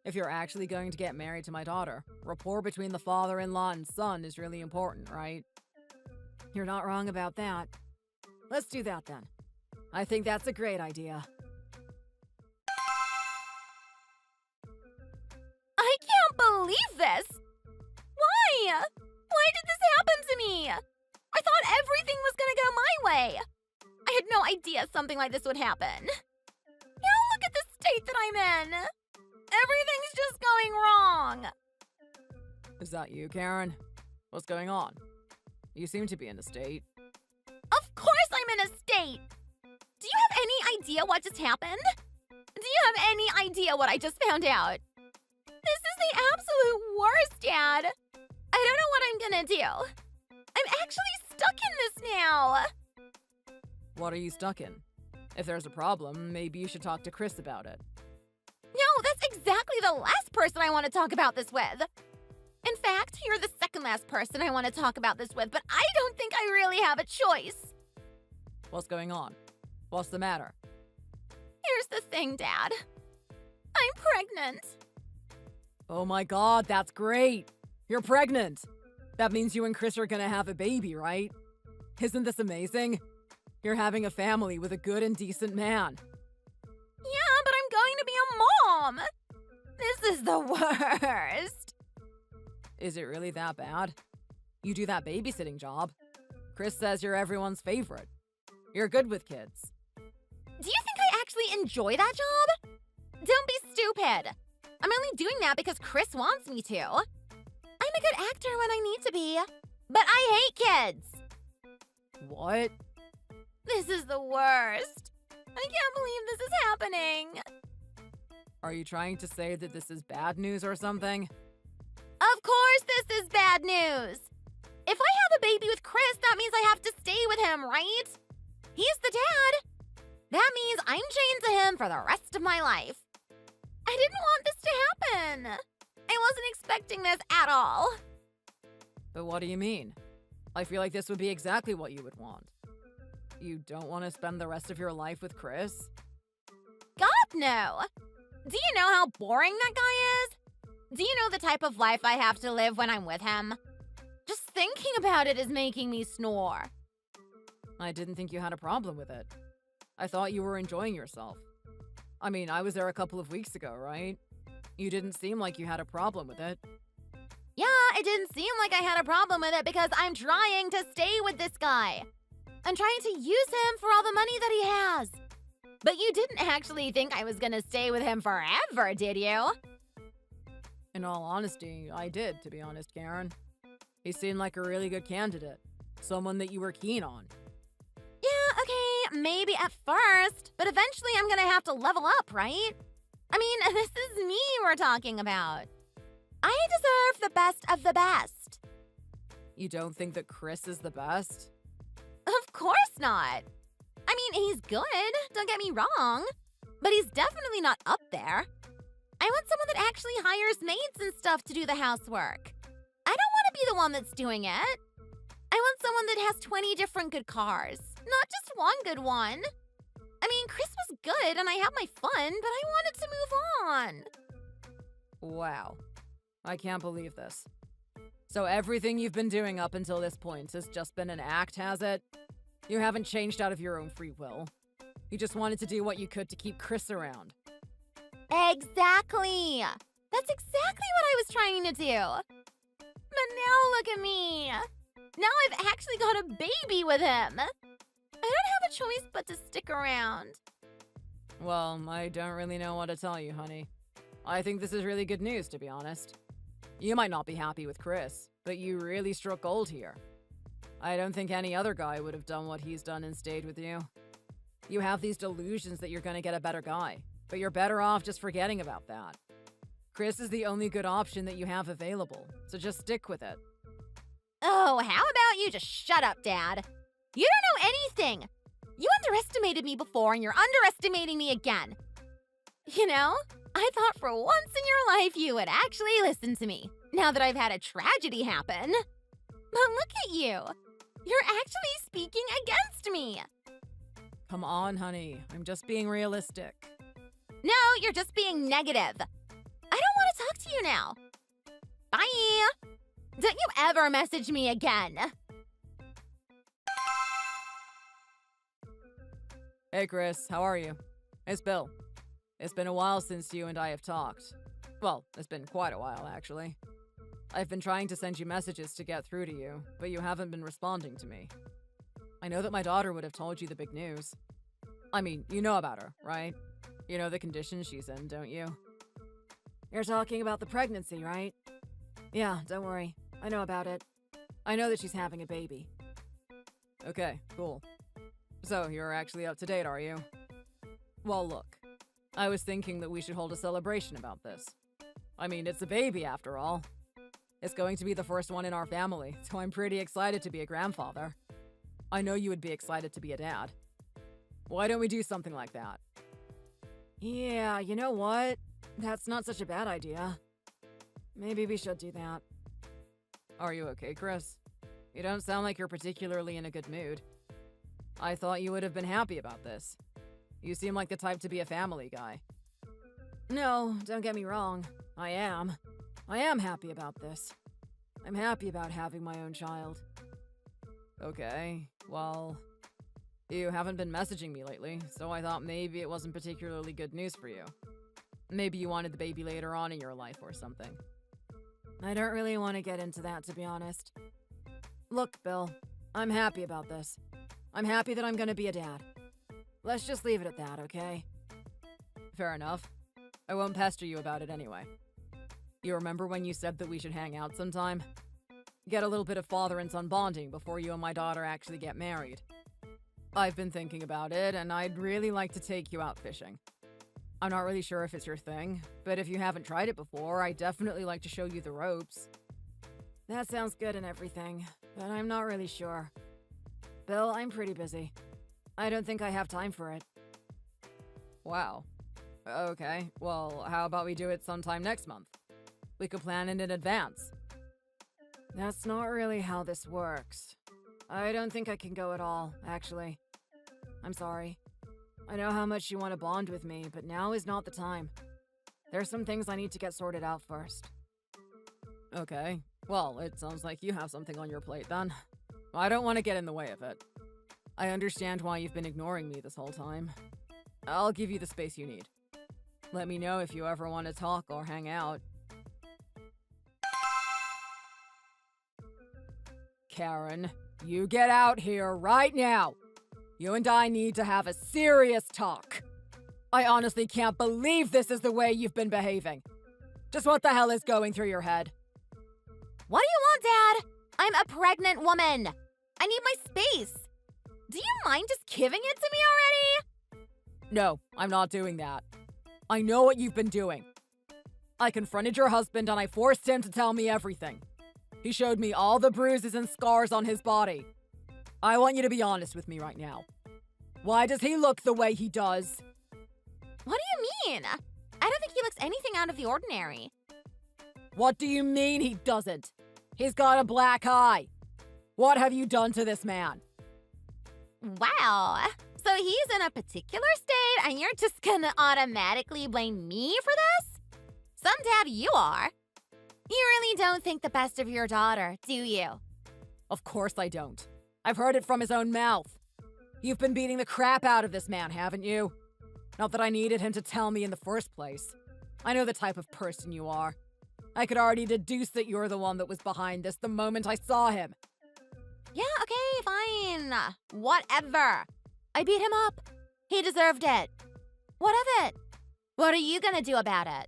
If you're actually going to get married to my daughter, rapport between the father-in-law and son is really important, right? You're not wrong about that. Let's do that then. I think that's a great idea. I can't believe this! Why? Why did this happen to me? I thought everything was gonna go my way. I had no idea something like this would happen. Now look at the state that I'm in. Everything's just going wrong. Is that you, Karen? What's going on? You seem to be in a state. Of course I'm in a state! Do you have any idea what just happened? Do you have any idea what I just found out? This is the absolute worst, Dad! I don't know what I'm gonna do. I'm actually stuck in this now! What are you stuck in? If there's a problem, maybe you should talk to Chris about it. No, that's exactly the last person I want to talk about this with! In fact, you're the second last person I want to talk about this with, but I don't think I really have a choice. What's going on? What's the matter? Here's the thing, Dad. I'm pregnant. Oh my god, that's great! You're pregnant! That means you and Chris are gonna have a baby, right? Isn't this amazing? You're having a family with a good and decent man. Yeah, but I'm going to be a mom! This is the worst! Is it really that bad? You do that babysitting job. Chris says you're everyone's favorite. You're good with kids. Do you think I actually enjoy that job? Don't be stupid! I'm only doing that because Chris wants me to. I'm a good actor when I need to be, but I hate kids! What? This is the worst. I can't believe this is happening. Are you trying to say that this is bad news or something? Of course this is bad news. If I have a baby with Chris, that means I have to stay with him, right? He's the dad. That means I'm chained to him for the rest of my life. I didn't want this to happen. I wasn't expecting this at all. But what do you mean? I feel like this would be exactly what you would want. You don't want to spend the rest of your life with Chris? God, no. Do you know how boring that guy is? Do you know the type of life I have to live when I'm with him? Just thinking about it is making me snore. I didn't think you had a problem with it. I thought you were enjoying yourself. I mean, I was there a couple of weeks ago, right? You didn't seem like you had a problem with it. Yeah, it didn't seem like I had a problem with it because I'm trying to stay with this guy. I'm trying to use him for all the money that he has. But you didn't actually think I was gonna stay with him forever, did you? In all honesty, I did, to be honest, Karen. He seemed like a really good candidate. Someone that you were keen on. Yeah, okay, maybe at first, but eventually I'm gonna have to level up, right? I mean, this is me we're talking about. I deserve the best of the best. You don't think that Chris is the best? Of course not. I mean, he's good, don't get me wrong, but he's definitely not up there. I want someone that actually hires maids and stuff to do the housework. I don't want to be the one that's doing it. I want someone that has 20 different good cars, not just one good one. I mean, Chris was good and I had my fun, but I wanted to move on. Wow. I can't believe this. So everything you've been doing up until this point has just been an act, has it? You haven't changed out of your own free will. You just wanted to do what you could to keep Chris around. Exactly. That's exactly what I was trying to do. But now look at me. Now I've actually got a baby with him. I don't have a choice but to stick around. Well, I don't really know what to tell you, honey. I think this is really good news, to be honest. You might not be happy with Chris, but you really struck gold here. I don't think any other guy would have done what he's done and stayed with you. You have these delusions that you're gonna get a better guy, but you're better off just forgetting about that. Chris is the only good option that you have available, so just stick with it. Oh, how about you just shut up, Dad? You don't know anything. You underestimated me before and you're underestimating me again. You know, I thought for once in your life you would actually listen to me, now that I've had a tragedy happen. But look at you. You're actually speaking against me. Come on, honey. I'm just being realistic. No, you're just being negative. I don't want to talk to you now. Bye. Don't you ever message me again. Hey, Chris. How are you? It's Bill. It's been a while since you and I have talked. Well, it's been quite a while, actually. I've been trying to send you messages to get through to you, but you haven't been responding to me. I know that my daughter would have told you the big news. I mean, you know about her, right? You know the condition she's in, don't you? You're talking about the pregnancy, right? Yeah, don't worry. I know about it. I know that she's having a baby. Okay, cool. So, you're actually up to date, are you? Well, look. I was thinking that we should hold a celebration about this. I mean, it's a baby after all. It's going to be the first one in our family, so I'm pretty excited to be a grandfather. I know you would be excited to be a dad. Why don't we do something like that? Yeah, you know what? That's not such a bad idea. Maybe we should do that. Are you okay, Chris? You don't sound like you're particularly in a good mood. I thought you would have been happy about this. You seem like the type to be a family guy. No, don't get me wrong. I am. I am happy about this. I'm happy about having my own child. Okay, well, you haven't been messaging me lately, so I thought maybe it wasn't particularly good news for you. Maybe you wanted the baby later on in your life or something. I don't really want to get into that, to be honest. Look, Bill, I'm happy about this. I'm happy that I'm gonna be a dad. Let's just leave it at that, okay? Fair enough. I won't pester you about it anyway. You remember when you said that we should hang out sometime? Get a little bit of father and son bonding before you and my daughter actually get married. I've been thinking about it, and I'd really like to take you out fishing. I'm not really sure if it's your thing, but if you haven't tried it before, I'd definitely like to show you the ropes. That sounds good and everything, but I'm not really sure. Bill, I'm pretty busy. I don't think I have time for it. Wow. Okay, well, how about we do it sometime next month? We could plan it in advance. That's not really how this works. I don't think I can go at all, actually. I'm sorry. I know how much you want to bond with me, but now is not the time. There's some things I need to get sorted out first. Okay, well, it sounds like you have something on your plate then. I don't want to get in the way of it. I understand why you've been ignoring me this whole time. I'll give you the space you need. Let me know if you ever want to talk or hang out. Karen, you get out here right now. You and I need to have a serious talk. I honestly can't believe this is the way you've been behaving. Just what the hell is going through your head? What do you want, Dad? I'm a pregnant woman. I need my space. Do you mind just giving it to me already? No, I'm not doing that. I know what you've been doing. I confronted your husband and I forced him to tell me everything. He showed me all the bruises and scars on his body. I want you to be honest with me right now. Why does he look the way he does? What do you mean? I don't think he looks anything out of the ordinary. What do you mean he doesn't? He's got a black eye. What have you done to this man? Wow. So he's in a particular state and you're just gonna automatically blame me for this? Some dad you are. You really don't think the best of your daughter, do you? Of course I don't. I've heard it from his own mouth. You've been beating the crap out of this man, haven't you? Not that I needed him to tell me in the first place. I know the type of person you are. I could already deduce that you're the one that was behind this the moment I saw him. Yeah, okay, fine. Whatever. I beat him up. He deserved it. What of it? What are you gonna do about it?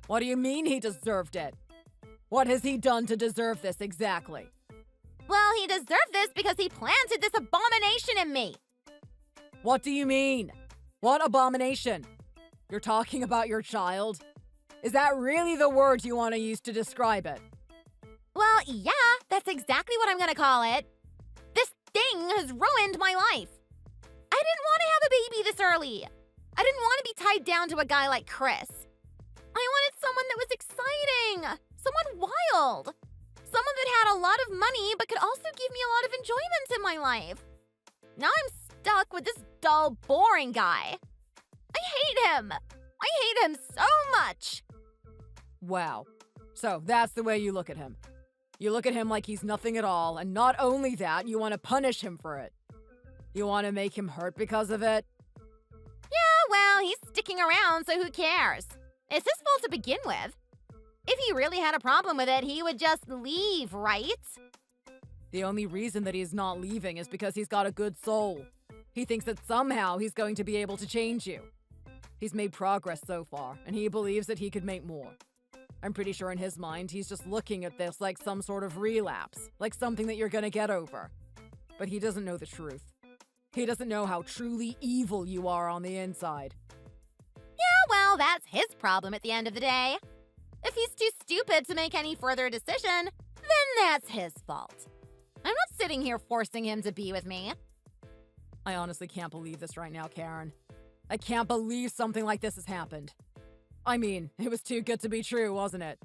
What do you mean he deserved it? What has he done to deserve this exactly? Well, he deserved this because he planted this abomination in me. What do you mean? What abomination? You're talking about your child? Is that really the word you want to use to describe it? Well, yeah, that's exactly what I'm gonna call it. This thing has ruined my life. I didn't want to have a baby this early. I didn't want to be tied down to a guy like Chris. I wanted someone that was exciting, someone wild, someone that had a lot of money but could also give me a lot of enjoyment in my life. Now I'm stuck with this dull, boring guy. I hate him. I hate him so much. Wow. So that's the way you look at him. You look at him like he's nothing at all, and not only that, you want to punish him for it. You want to make him hurt because of it? Yeah, well, he's sticking around, so who cares? It's his fault to begin with. If he really had a problem with it, he would just leave, right? The only reason that he's not leaving is because he's got a good soul. He thinks that somehow he's going to be able to change you. He's made progress so far, and he believes that he could make more. I'm pretty sure in his mind, he's just looking at this like some sort of relapse, like something that you're gonna get over. But he doesn't know the truth. He doesn't know how truly evil you are on the inside. Yeah, well, that's his problem at the end of the day. If he's too stupid to make any further decision, then that's his fault. I'm not sitting here forcing him to be with me. I honestly can't believe this right now, Karen. I can't believe something like this has happened. I mean, it was too good to be true, wasn't it?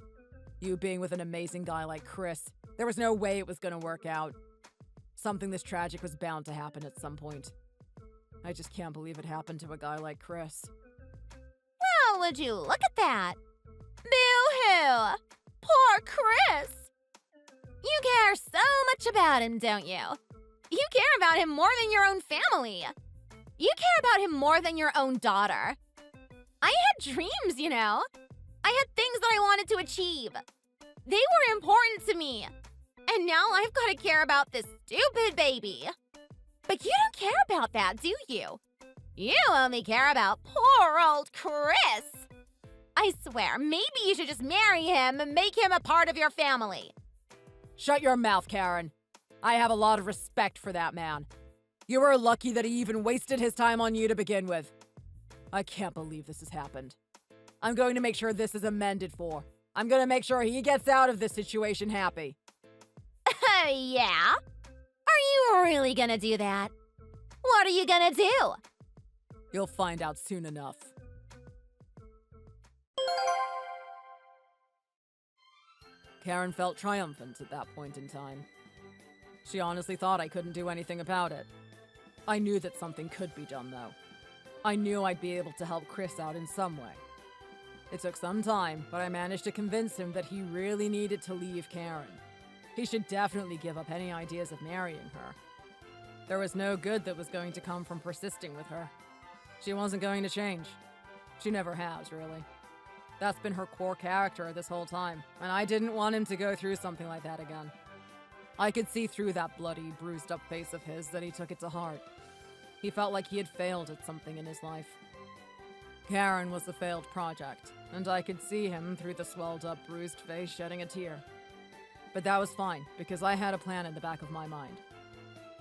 You being with an amazing guy like Chris, there was no way it was gonna work out. Something this tragic was bound to happen at some point. I just can't believe it happened to a guy like Chris. Well, would you look at that? Boo-hoo! Poor Chris! You care so much about him, don't you? You care about him more than your own family. You care about him more than your own daughter. I had dreams, you know. I had things that I wanted to achieve. They were important to me. And now I've got to care about this stupid baby. But you don't care about that, do you? You only care about poor old Chris. I swear, maybe you should just marry him and make him a part of your family. Shut your mouth, Karen. I have a lot of respect for that man. You were lucky that he even wasted his time on you to begin with. I can't believe this has happened. I'm going to make sure this is amended for. I'm going to make sure he gets out of this situation happy. Yeah? Are you really gonna do that? What are you gonna do? You'll find out soon enough. Karen felt triumphant at that point in time. She honestly thought I couldn't do anything about it. I knew that something could be done, though. I knew I'd be able to help Chris out in some way. It took some time, but I managed to convince him that he really needed to leave Karen. He should definitely give up any ideas of marrying her. There was no good that was going to come from persisting with her. She wasn't going to change. She never has, really. That's been her core character this whole time, and I didn't want him to go through something like that again. I could see through that bloody, bruised-up face of his that he took it to heart. He felt like he had failed at something in his life. Karen was the failed project, and I could see him through the swelled-up, bruised face shedding a tear. But that was fine, because I had a plan in the back of my mind.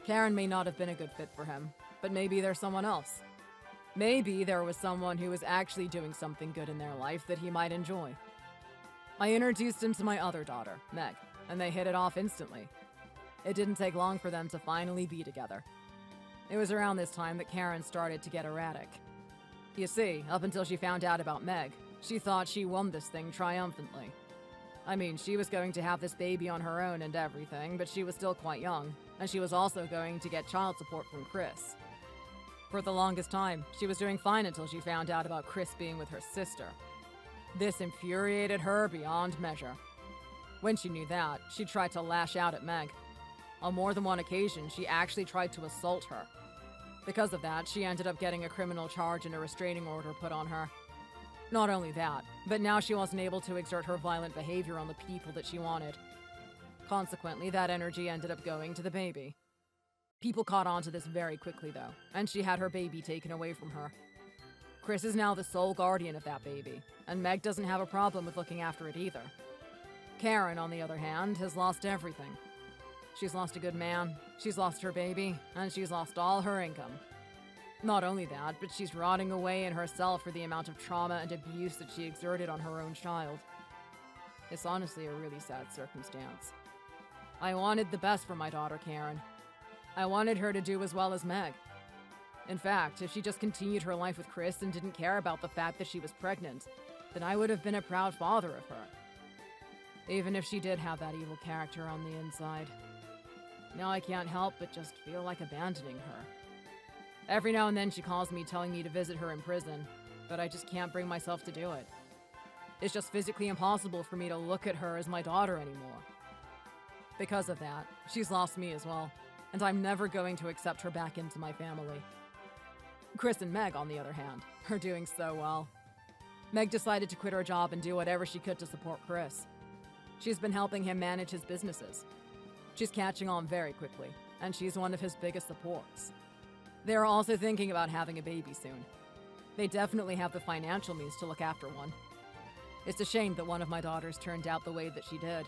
Karen may not have been a good fit for him, but maybe there's someone else. Maybe there was someone who was actually doing something good in their life that he might enjoy. I introduced him to my other daughter, Meg, and they hit it off instantly. It didn't take long for them to finally be together. It was around this time that Karen started to get erratic. You see, up until she found out about Meg, she thought she won this thing triumphantly. I mean, she was going to have this baby on her own and everything, but she was still quite young, and she was also going to get child support from Chris. For the longest time, she was doing fine until she found out about Chris being with her sister. This infuriated her beyond measure. When she knew that, she tried to lash out at Meg. On more than one occasion, she actually tried to assault her. Because of that, she ended up getting a criminal charge and a restraining order put on her. Not only that, but now she wasn't able to exert her violent behavior on the people that she wanted. Consequently, that energy ended up going to the baby. People caught on to this very quickly, though, and she had her baby taken away from her. Chris is now the sole guardian of that baby, and Meg doesn't have a problem with looking after it either. Karen, on the other hand, has lost everything. She's lost a good man, she's lost her baby, and she's lost all her income. Not only that, but she's rotting away in herself for the amount of trauma and abuse that she exerted on her own child. It's honestly a really sad circumstance. I wanted the best for my daughter, Karen. I wanted her to do as well as Meg. In fact, if she just continued her life with Chris and didn't care about the fact that she was pregnant, then I would have been a proud father of her. Even if she did have that evil character on the inside. Now I can't help but just feel like abandoning her. Every now and then she calls me telling me to visit her in prison, but I just can't bring myself to do it. It's just physically impossible for me to look at her as my daughter anymore. Because of that, she's lost me as well, and I'm never going to accept her back into my family. Chris and Meg, on the other hand, are doing so well. Meg decided to quit her job and do whatever she could to support Chris. She's been helping him manage his businesses. She's catching on very quickly, and she's one of his biggest supports. They're also thinking about having a baby soon. They definitely have the financial means to look after one. It's a shame that one of my daughters turned out the way that she did,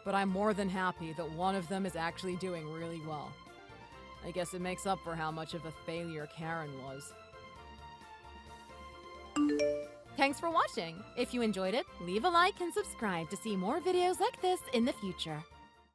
but I'm more than happy that one of them is actually doing really well. I guess it makes up for how much of a failure Karen was. Thanks for watching. If you enjoyed it, leave a like and subscribe to see more videos like this in the future.